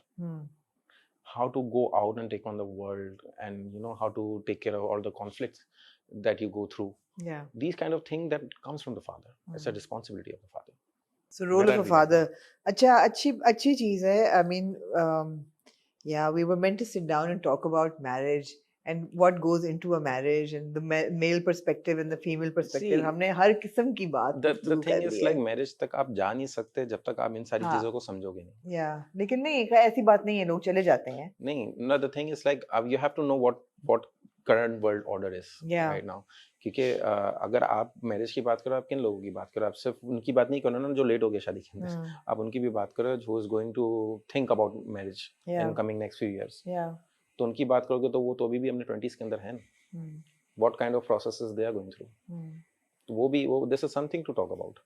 How to go out and take on the world, and how to take care of all the conflicts that you go through. Yeah. These kind of things that comes from the father. It's a responsibility of the father. So role of a father. अच्छी चीज है. I mean, yeah, we were meant to sit down and talk about marriage and what goes into a marriage and the male perspective and the female perspective. हमने हर किस्म की बात. The thing is like marriage तक आप जा नहीं सकते जब तक आप इन सारी चीजों को समझोगे नहीं. Yeah, लेकिन नहीं, ऐसी बात नहीं है, लोग चले जाते हैं. नहीं, no, the thing is like you have to know what current world order is right now. क्योंकि अगर आप मैरिज की बात करो, आप किन लोगों की बात करो, आप सिर्फ उनकी बात नहीं करो ना जो लेट हो गए शादी के अंदर. आप उनकी भी बात करो who is going to think about marriage in coming next few years. तो उनकी बात करोगे तो वो तो अभी भी अपने 20s के अंदर है ना. What kind of processes they are going through. तो वो this is something to talk about.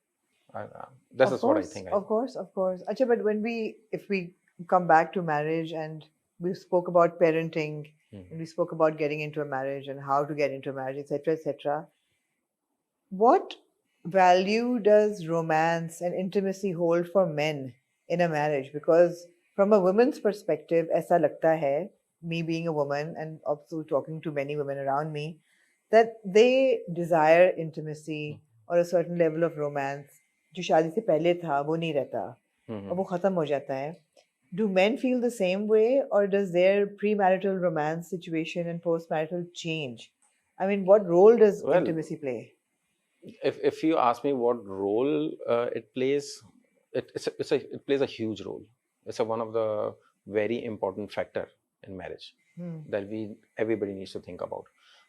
This is what I think. Of course. अच्छा, but if we come back to marriage and we spoke about parenting, and we spoke about getting into a marriage and how to get into a marriage, etc. What value does romance and intimacy hold for men in a marriage? Because from a woman's perspective, ऐसा लगता है, me being a woman and also talking to many women around me, that they desire intimacy or a certain level of romance जो शादी से पहले था वो नहीं रहता और वो खत्म हो जाता है. Do men feel the same way, or does their premarital romance situation and postmarital change? I mean, what role does intimacy play? If you ask me what role it plays, it plays a huge role. It's one of the very important factor in marriage that everybody needs to think about.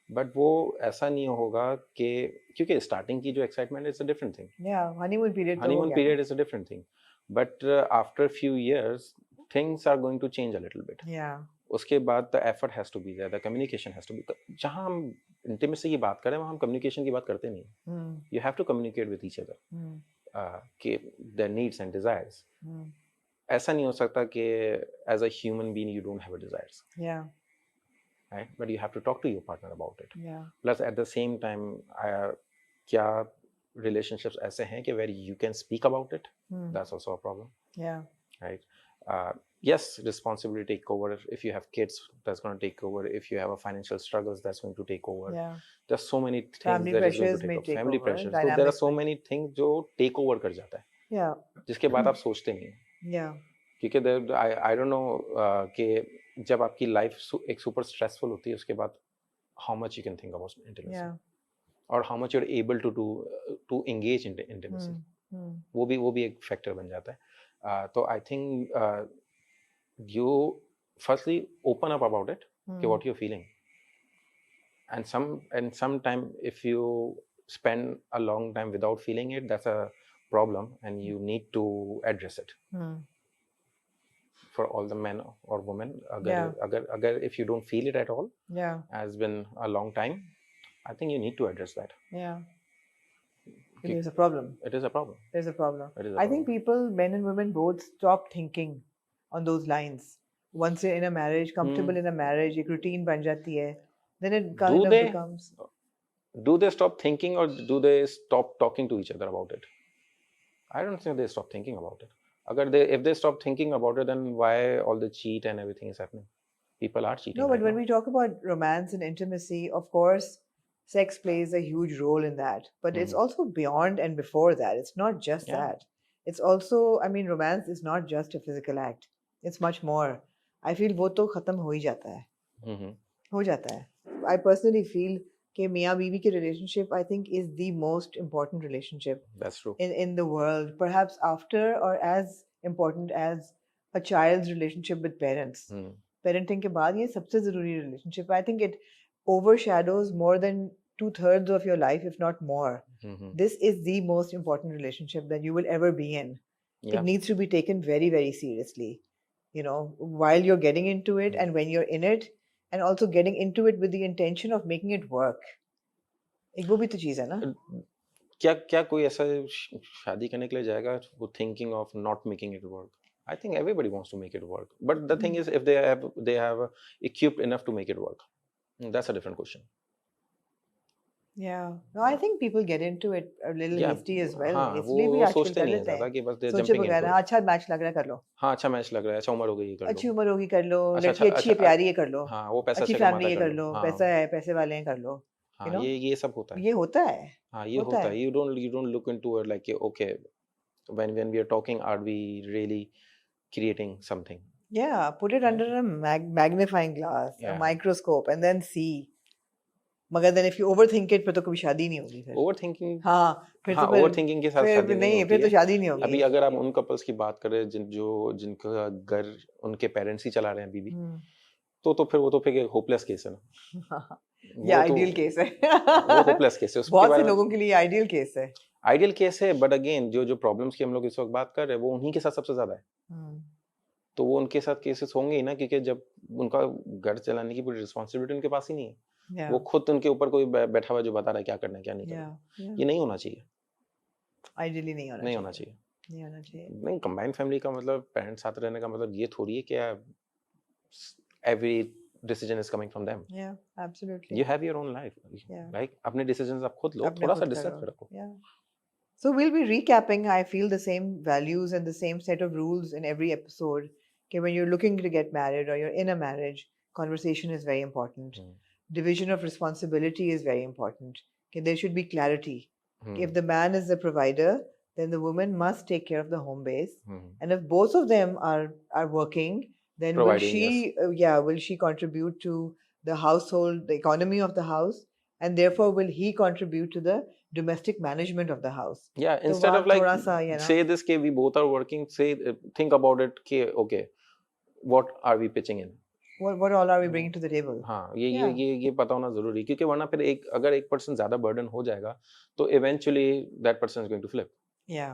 But वो ऐसा नहीं होगा कि क्योंकि starting की जो excitement is a different thing. Yeah, honeymoon period is a different thing. But after a few years, things are going to change a little bit. Yeah. उसके बाद the effort has to be there, the communication has to be. जहाँ हम intimacy की बात करें वहाँ हम communication की बात करते नहीं. You have to communicate with each other. कि their needs and desires. ऐसा नहीं हो सकता कि as a human being you don't have a desires. Yeah. Right? But you have to talk to your partner about it. Yeah. Plus at the same time, क्या relationships ऐसे हैं कि where you can speak about it. That's also a problem. Yeah. Right. Yes, responsibility take over. If you have kids, that's going to take over. If you have a financial struggles, that's going to take over. Yeah. There's so many things family that pressures is going to take over. Take family over, pressures. So there are so many things जो take over कर जाता है. Yeah. जिसके बाद आप सोचते नहीं. Yeah. क्योंकि I don't know कि जब आपकी life एक super stressful होती है उसके बाद how much you can think about intimacy. Yeah. और how much you're able to do to engage in intimacy. वो भी एक factor बन जाता है. So I think you firstly open up about it, what you're feeling, and sometime if you spend a long time without feeling it, that's a problem, and you need to address it. For all the men or women, agar if you don't feel it at all, has been a long time, I think you need to address that. Yeah. It is a problem. There's a problem. I think people, men and women both, stop thinking on those lines. Once you're in a marriage, comfortable in a marriage, एक routine बन जाती है, then it kind of becomes. Do they stop thinking, or do they stop talking to each other about it? I don't think they stop thinking about it. If they stop thinking about it, then why all the cheat and everything is happening? People are cheating. No, but when we talk about romance and intimacy, of course, sex plays a huge role in that, but it's also beyond and before that. It's not just that. It's also, I mean, romance is not just a physical act. It's much more. I feel वो तो खत्म हो ही जाता है. हो जाता है. I personally feel कि मियाँ बीवी की relationship I think is the most important relationship. That's true. In the world, perhaps after or as important as a child's relationship with parents. Parenting के बाद ये सबसे ज़रूरी relationship. I think it overshadows more than 2/3 of your life, if not more. This is the most important relationship that you will ever be in. Yeah. It needs to be taken very, very seriously. You know, while you're getting into it and when you're in it, and also getting into it with the intention of making it work. एक वो भी तो चीज़ है ना? क्या कोई ऐसा शादी करने के लिए जाएगा वो thinking of not making it work? I think everybody wants to make it work. But the thing is, if they have equipped enough to make it work, that's a different question. Yeah, no, I think people get into it a little hasty as well. हाँ, वो सोचते नहीं है ज़्यादा कि बस they're jumping into it. अच्छा match लग रहा है कर लो. हाँ, अच्छा मैच लग रहा है, अच्छा उम्र हो गई कर लो. अच्छी उम्र होगी कर लो, लड़की अच्छी है प्यारी है कर लो. हाँ, वो पैसा अच्छी फैमिली है कर लो, पैसा है पैसे वाले हैं कर लो. हाँ, ये सब होता है. ये होता है. हाँ, ये होता है. You don't look into it like okay, when we are talking, are we really creating something? Yeah, put it under a magnifying glass, a microscope, and then see. मगर then if you overthink it फिर तो कभी शादी नहीं होगी फिर. Overthinking. हाँ, फिर तो overthinking के साथ शादी नहीं होती. फिर तो शादी नहीं होगी. अभी अगर आप उन कपल्स की बात करें जिनका घर उनके पेरेंट्स ही चला रहे हैं अभी भी, तो फिर वो तो फिर होपलेस केस है ना. ये आइडियल केस है. वो होपलेस केस है. बहुत से लोगों के लिए आइडियल केस है. आइडियल केस है, बट अगेन जो प्रॉब्लम्स की हम लोग इस वक्त बात कर रहे हैं वो उन्हीं के साथ सबसे ज्यादा है. तो वो उनके साथ केसेस होंगे ही ना, क्योंकि जब उनका घर चलाने की पूरी रिस्पॉन्सिबिलिटी उनके पास ही नहीं है. वो खुद उनके ऊपर कोई बैठा हुआ जो बता रहा है क्या करना है क्या नहीं करना. ये नहीं होना चाहिए. आइडियली नहीं होना चाहिए. नहीं, कंबाइंड फैमिली का मतलब पेरेंट्स साथ रहने का मतलब ये थोड़ी है कि every decision is coming from them. Yeah, absolutely. You have your own life. Yeah. Like अपने decisions आप खुद लो, थोड़ा सा distance पे रखो. Yeah. So we'll be recapping, I feel, the same values and the same set of rules in every episode. Okay, when you're looking to get married or you're in a marriage, conversation is very important. Division of responsibility is very important. Okay, there should be clarity. If the man is the provider, then the woman must take care of the home base. And if both of them are working, then will she contribute to the household, the economy of the house, and therefore will he contribute to the domestic management of the house? Yeah, instead of like say this, we both are working, think about it, okay, what are we pitching in? What all are we bringing to the table? हाँ, ये पता होना जरूरी, क्योंकि वरना फिर अगर एक पर्सन ज्यादा बर्डन हो जाएगा तो eventually that person is going to flip. Yeah.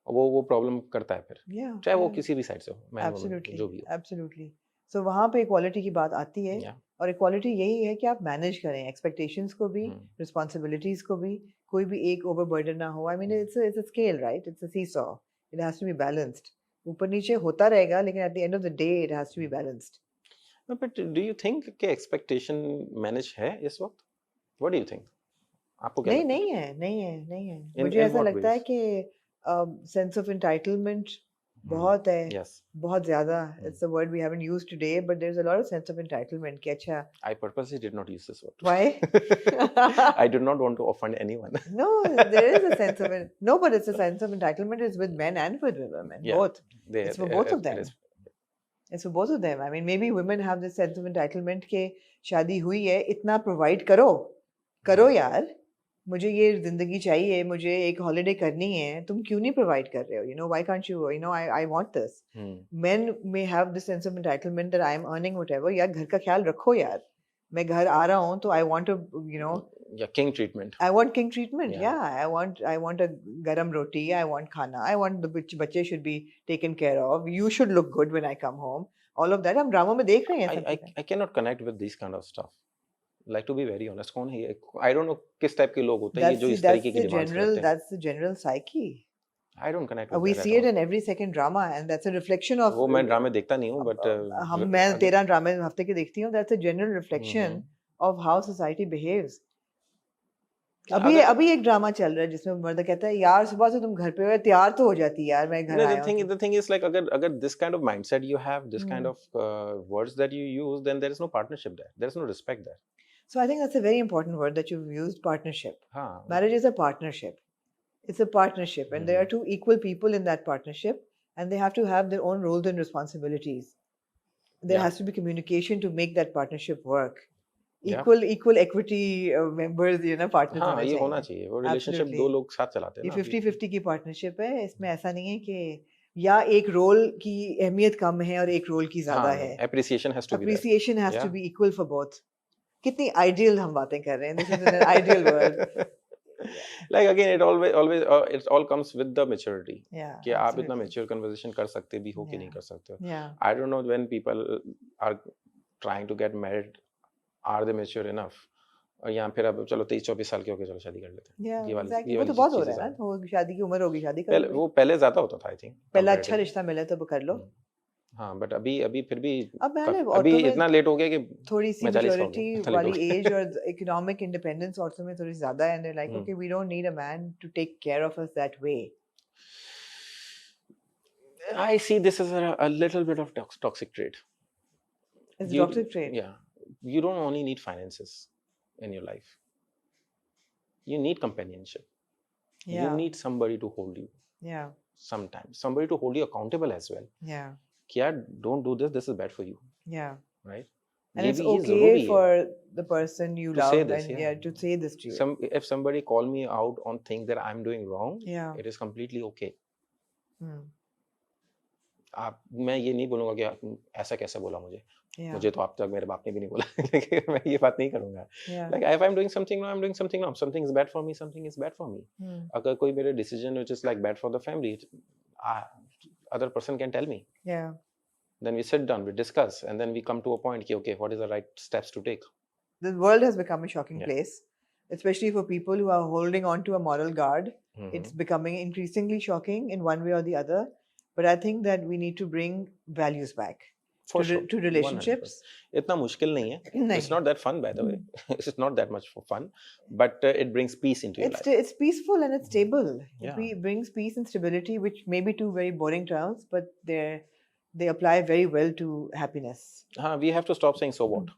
वो प्रॉब्लम करता है फिर. चाहे वो किसी भी साइड से हो. Absolutely. जो भी हो. Absolutely. So वहाँ पे इक्वालिटी की बात आती है. और इक्वालिटी यही है कि आप मैनेज करें एक्सपेक्टेशंस को भी, रिस्पॉन्सिबिलिटीज को भी. कोई भी एक ओवरबर्डन ना हो. I mean it's a scale, right? It's a seesaw. It has to be balanced. ऊपर नीचे होता रहेगा, लेकिन at the end of the day it has to be balanced. No, but do you think कि expectation manage है इस वक्त? What do you think? आपको क्या? नहीं है. मुझे ऐसा लगता है कि sense of entitlement बहुत है. Yes. बहुत ज़्यादा. It's a word we haven't used today, but there's a lot of sense of entitlement. कि अच्छा. I purposely did not use this word. Why? I did not want to offend anyone. No, there is a sense of it. No, but it's a sense of entitlement is with men and with women. Yeah, both. It's for both of them. It's for both of them. I mean, maybe women have this sense of entitlement कि शादी हुई है, इतना provide करो यार. मुझे ये जिंदगी चाहिए, मुझे एक हॉलिडे करनी है, तुम क्यों नहीं प्रोवाइड कर रहे हो? You know, why can't you? You know, I want this. Men may have this sense of entitlement that I am earning whatever. यार घर का ख्याल रखो यार. मैं घर आ रहा हूँ तो I want to, you know. Yeah, king treatment. I want king treatment. Yeah, I want a garam roti. I want khana. I want the बच्चे should be taken care of. You should look good when I come home. All of that हम drama में देख रहे हैं. I cannot connect with this kind of stuff. Like to be very honest, कौन है? I don't know किस type के लोग होते हैं जो इस तरीके की डिमांड्स करते हैं. That's the general psyche. I don't connect with we see it in every second drama, and that's a reflection of. वो मैं ड्रामे देखता नहीं हूँ, but मैं 13 ड्रामे हफ्ते के देखती हूँ. That's a general reflection of how society behaves. अभी एक ड्रामा चल रहा है जिसमें मर्द कहता है यार सुबह से तुम घर पे हो, तैयार तो हो जाती यार, मैं घर आया हूँ. The thing is like अगर this kind of mindset you have, this kind of words that you use, then there is no partnership there. There is no respect there. So I think that's a very important word that you've used, partnership. Marriage is a partnership. It's a partnership, and there are two equal people in that partnership, and they have to have their own roles and responsibilities. There has to be communication to make that partnership work. equal equity members, you know, partners हाँ, ये होना चाहिए। वो relationship दो लोग साथ चलाते हैं ना। ये 50-50 की पार्टनरशिप है, इसमें ऐसा नहीं है कि या एक रोल की अहमियत कम है और एक रोल की ज्यादा है। Appreciation has to be there. Appreciation has to be equal for both. कितनी आइडियल हम बातें कर रहे हैं। This is an ideal world. Like again, it it all comes with the maturity. Yeah. कि आप इतना mature conversation कर सकते भी हो कि नहीं कर सकते हो। Yeah. I don't know when people are trying to get married, are they mature enough? और यहाँ फिर अब चलो 23-24 साल के हो गए, चलो शादी कर लेते हैं। ये वाली वो तो बहुत हो रहा है ना, वो शादी की उम्र होगी, शादी कर लो। वो पहले ज्यादा होता था, I think। पहला अच्छा रिश्ता मिले तो कर लो। हाँ, बट अभी फिर भी अभी इतना लेट हो गया कि थोड़ी सी मैच्योरिटी वाली एज और इकोनॉमिक इंडिपेंडेंस औरतों में थोड़ी ज्यादा है, and like okay we don't need a man to take care of us that way. I see this as a little bit of toxic trait. It's a toxic trait. Yeah. You don't only need finances in your life. You need companionship. Yeah. You need somebody to hold you. Yeah. Sometimes. Somebody to hold you accountable as well. Yeah. Kiya, don't do this. This is bad for you. Yeah. Right? And it's okay for the person you love to say this to you. If somebody call me out on things that I'm doing wrong, it is completely okay. मैं ये नहीं बोलूंगा कि ऐसा कैसे बोला मुझे तो आप तक मेरे बाप ने भी नहीं बोला लेकिन मैं ये बात नहीं करूंगा। Like if I'm doing something wrong, I'm doing something wrong. Something is bad for me, something is bad for me. अगर कोई मेरे decision which is like bad for the family, other person can tell me. Yeah. Then we sit down, we discuss, and then we come to a point कि okay, what is the right steps to take? The world has become a shocking place, especially for people who are holding on to a moral guard. It's becoming increasingly shocking in one way or the other. But I think that we need to bring values back to relationships. इतना मुश्किल नहीं है. It's not that fun, by the way. It's not that much for fun, but it brings peace into your life. It's peaceful and it's stable. It brings peace and stability, which may be two very boring terms, but they apply very well to happiness. हाँ, we have to stop saying so what.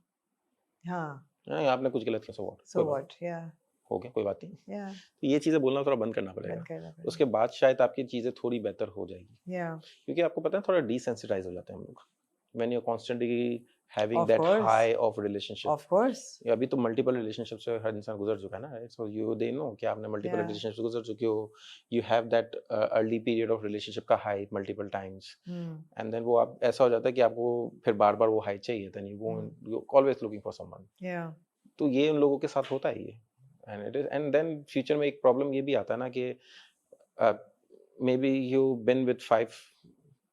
हाँ. आपने कुछ गलत किया, so what. So what, yeah. हो गया, कोई बात नहीं। तो ये चीजें बोलना थोड़ा बंद करना पड़ेगा। उसके बाद शायद आपकी चीजें थोड़ी बेहतर हो जाएगी। क्योंकि आपको पता है थोड़ा डिसेंसिटाइज हो जाते हैं हम लोग। When you're constantly having that high of relationship. Of course. अभी तो multiple relationships से हर इंसान गुजर चुका है ना। So they know कि आपने multiple relationships से गुजर चुके हो। You have that early period of relationship का high multiple times. And then वो आप ऐसा हो जाता है कि आपको फिर बार-बार वो high चाहिए। Then you're always looking for someone. तो ये उन लोगों के साथ होता है ये। And then future में एक problem ये भी आता है ना कि maybe you've been with 5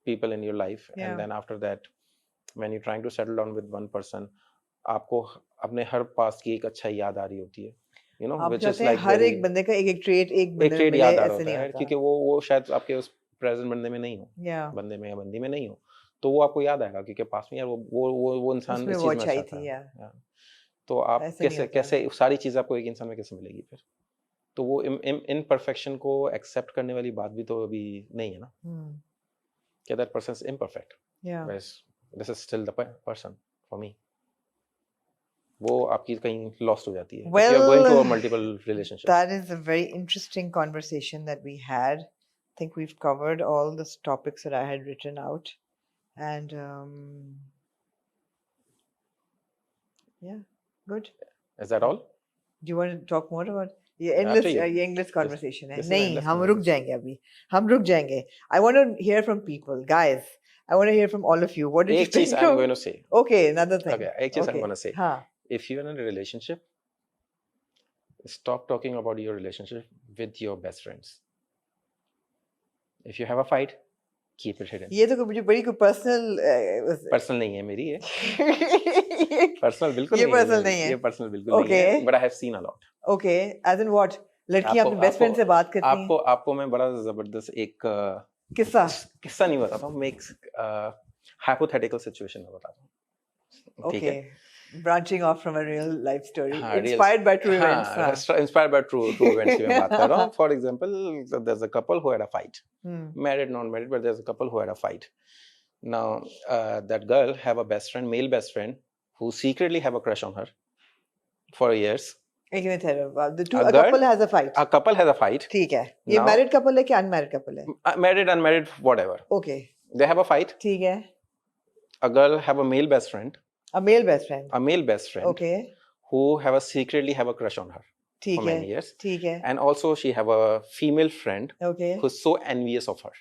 people in your life, and then after that when you're trying to settle down with one person, आपको अपने हर past की एक अच्छा याद आ रही होती है, you know, which is like हर एक बंदे का एक trait मिले याद आ रहा है क्योंकि वो शायद आपके उस present बंदे में नहीं हो, बंदे में या बंदी में नहीं हो, तो वो आपको याद आएगा क्योंकि पास में यार वो इंसान इस चीज में अच्छा था। तो आप कैसे सारी चीज आपको एक इंसान में कैसे मिलेगी फिर? तो वो imperfection को accept करने वाली बात भी तो अभी नहीं है ना कि that person is imperfect, whereas this is still the person for me. वो आपकी कहीं lost हो जाती है. Well, if you are going to a multiple relationships. That is a very interesting conversation that we had. I think we've covered all the topics that I had written out, and yeah, good. Is that all? Do you want to talk more about? ये endless conversation है। नहीं, हम रुक जाएंगे अभी। हम रुक जाएंगे। I want to hear from people, guys. I want to hear from all of you. What did you think? I'm going to say. Okay, another thing. Okay, एक चीज I'm going to say. If you're in a relationship, stop talking about your relationship with your best friends. If you have a fight, keep it hidden. ये तो मुझे बड़ी कोई personal नहीं है मेरी ये। personal बिल्कुल नहीं है। ये personal बिल्कुल नहीं है। But I have seen a lot. Okay, as in what? लड़की अपने बेस्ट फ्रेंड से बात करती है। आपको मैं बड़ा जबरदस्त एक किस्सा नहीं बताता हूँ, मैं एक हाइपोथेटिकल सिचुएशन में बताता हूँ। ठीक है? Branching off from a real life story, inspired by true events. Inspired by true events की मैं बात कर रहा हूँ। For example, there's a couple who had a fight, married, non-married, but there's a couple who had a fight. Now, that girl have a best friend, male best friend, who secretly have a crush on her for years. A couple has a fight. A couple has a fight. ठीक है। ये married couple है क्या unmarried couple है? Married, unmarried, whatever. Okay. They have a fight. ठीक है। A girl have a male best friend. A male best friend. A male best friend. Okay. who secretly have a crush on her for many years. ठीक है. And also she have a female friend who's so envious of her.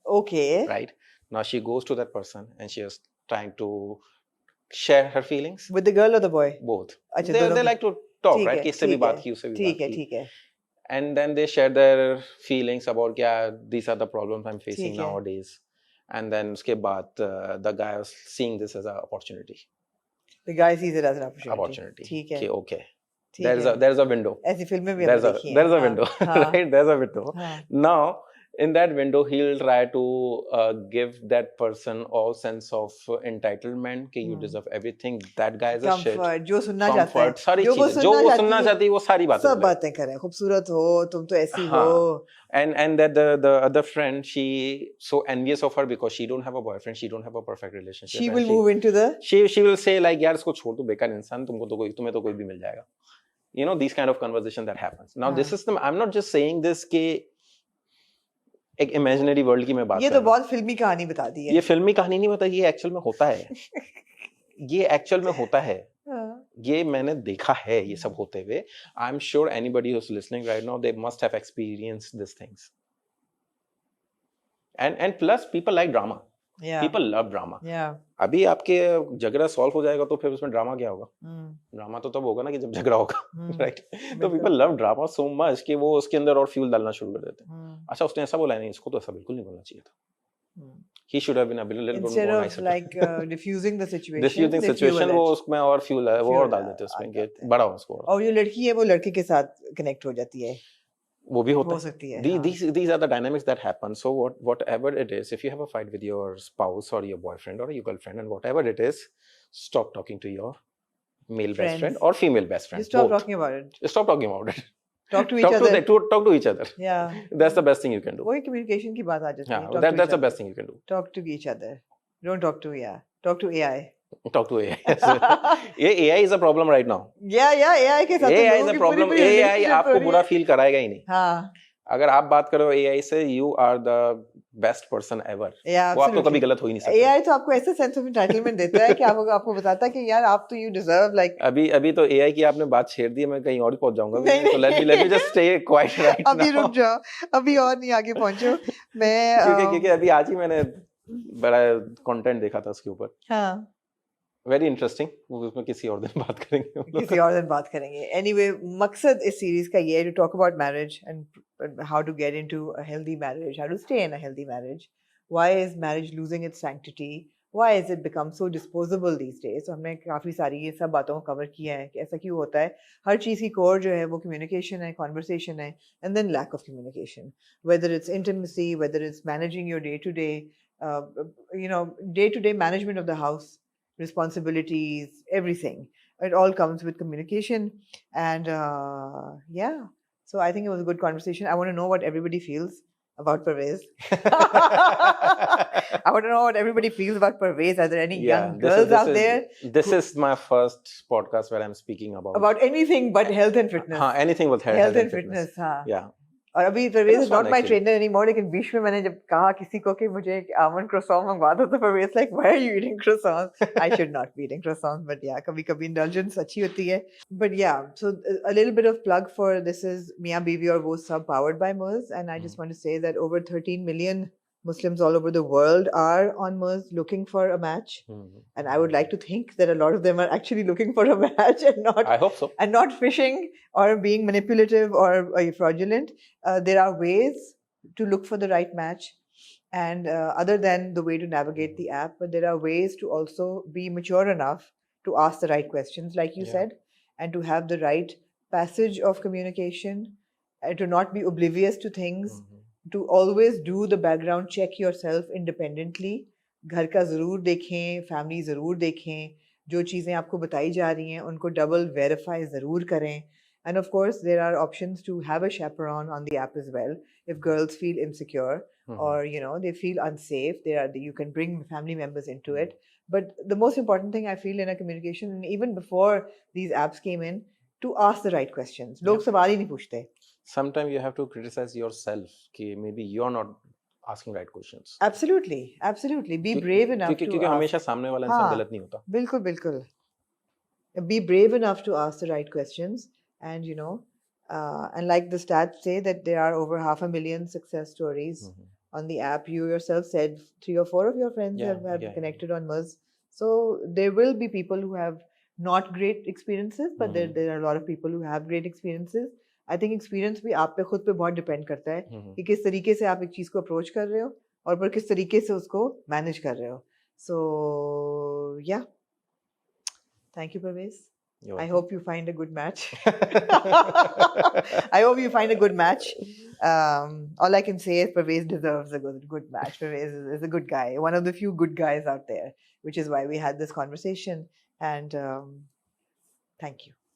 Okay. Right? Now she goes to that person and she is trying to share her feelings. With the girl or the boy? Both. They like to talk, right? कि इससे भी बात की, उससे भी बात की. ठीक है. And then they share their feelings about, yeah, these are the problems I'm facing nowadays. And then उसके बाद the guy was seeing this as an opportunity. The guy sees it as an opportunity. ठीक है. Okay. There's a window. ऐसी फिल्में भी there's a window, right? There's a window. Now, in that window, he'll try to give that person all sense of entitlement कि you deserve everything. That guy is a shit. जो सुनना चाहता है, सारी चीजें जो वो सुनना चाहती है वो सारी बातें सब बातें करे, खूबसूरत हो, तुम तो ऐसी हो. And that the other friend, she so envious of her because she don't have a boyfriend, she don't have a perfect relationship. She will move into the. She will say like, यार इसको छोड़ दो, बेकार इंसान, तुम्हें तो कोई भी मिल जाएगा. You know, these kind of conversation that happens. Now this is I'm not just saying this कि एक इमेजिनरी वर्ल्ड की मैं बात कर रहा हूँ. ये तो बहुत फिल्मी कहानी बता दी है. ये फिल्मी कहानी नहीं बताई, ये एक्चुअल में होता है. ये एक्चुअल में होता है. ये मैंने देखा है ये सब होते हुए. I'm sure anybody who's listening right now, they must have experienced these things. And plus people like drama. Yeah. People love drama. Yeah. अभी आपके झगड़ा सॉल्व हो जाएगा तो फिर उसमें ड्रामा क्या होगा? ड्रामा तो तब होगा ना कि जब झगड़ा होगा, राइट? तो people love drama so much कि वो उसके अंदर और फ्यूल डालना शुरू कर देते हैं. अच्छा, उसने ऐसा बोला नहीं, इसको तो ऐसा बिल्कुल नहीं बोलना चाहिए था. He should have been a little bit more nicer. Instead of like diffusing the situation, वो उसमें और फ्यूल है, वो और डाल देते हैं उसमें कि बड़ा हो उसको. और जो लड़की है वो लड़के के साथ कनेक्ट हो जाती है. वो भी होता हो सकती है. These are the dynamics that happen. So whatever it is, if you have a fight with your spouse or your boyfriend or your girlfriend and whatever it is, stop talking to your male best friend or female best friend. Just stop talking about it. Stop talking about it. Talk to each other. Talk to each other. Yeah. That's the best thing you can do. वही communication की बात आ जाती है. Yeah, that's the best thing you can do. Talk to each other. Don't talk to Talk to AI. Talk to AI. AI is a problem right now. Yeah, AI के साथ. AI is a problem. AI आपको बुरा feel कराएगा ही नहीं. हाँ. अगर आप बात करो AI से, you are the best person ever. वो आपको कभी गलत हो ही नहीं सकता. AI तो आपको ऐसे sense of entitlement देता है कि आपको बताता है कि यार आप तो you deserve like. अभी तो AI की आपने बात छेड़ दी है, मैं कहीं और ही पहुंच जाऊंगा. तो let me just stay quiet right now. अभी रुक जाओ, अभी और नहीं आगे पहुंचो. मैं क्योंकि अभी आज ही मैंने बड़ा कंटेंट देखा था उसके ऊपर. हाँ. Very interesting. उसमें किसी और दिन बात करेंगे. Anyway, मकसद इस सीरीज का ये है to talk about marriage and how to get into a healthy marriage, how to stay in a healthy marriage. Why is marriage losing its sanctity? Why has it become so disposable these days? So हमने काफी सारी ये सब बातों को cover किया है कि ऐसा क्यों होता है. हर चीज की कोर जो है वो communication है, conversation है, and then lack of communication. Whether it's intimacy, whether it's managing your day-to-day, day-to-day management of the house, responsibilities, everything. It all comes with communication. And yeah, so I think it was a good conversation. I want to know what everybody feels about Parvez. I want to know what everybody feels about Parvez. Are there any young girls out there? This is my first podcast where I'm speaking about anything but health and fitness. Anything with health and fitness. Yeah. और अभी Parvez is not my trainer anymore, लेकिन बीच में मैंने जब कहा किसी को कि मुझे एक आलमंड क्रोसॉन मंगवा दो तो Parvez like why are you eating croissants. I should not be eating croissants, but yeah कभी कभी इंडल्जेंस अच्छी होती है. But yeah so a little bit of plug for this is Miyan Biwi और वो सब powered by Mers, and I just want to say that over 13 million Muslims all over the world are on Mers looking for a match. And I would like to think that a lot of them are actually looking for a match and not, I hope so, and not fishing or being manipulative or fraudulent. There are ways to look for the right match, and other than the way to navigate the app, but there are ways to also be mature enough to ask the right questions, like you said, and to have the right passage of communication, and to not be oblivious to things. To always do the background check yourself independently. घर का ज़रूर देखें, family ज़रूर देखें, जो चीज़ें आपको बताई जा रही हैं उनको double verify ज़रूर करें. And of course, there are options to have a chaperone on the app as well. If girls feel insecure or they feel unsafe, you can bring family members into it. But the most important thing I feel in a communication, and even before these apps came in, to ask the right questions. लोग सवाल ही नहीं पूछते. Sometimes you have to criticize yourself कि maybe you're not asking right questions. Absolutely. Be brave enough to क्योंकि हमेशा सामने वाला इंसान गलत नहीं होता. बिल्कुल. Be brave enough to ask the right questions, and and like the stats say that there are over 500,000 success stories on the app. You yourself said 3 or 4 of your friends have connected on Muzz. So there will be people who have not great experiences, but there are a lot of people who have great experiences. I think experience भी आप पे खुद पे बहुत depend करता है कि किस तरीके से आप एक चीज को अप्रोच कर रहे हो और फिर किस तरीके से उसको मैनेज कर रहे हो. So yeah, thank you, Parvez. I hope you find a good match. I hope you find a good match. All I can say is Parvez deserves a good match. Parvez is a good guy, one of the few good guys out there, which is why we had this conversation. And thank you.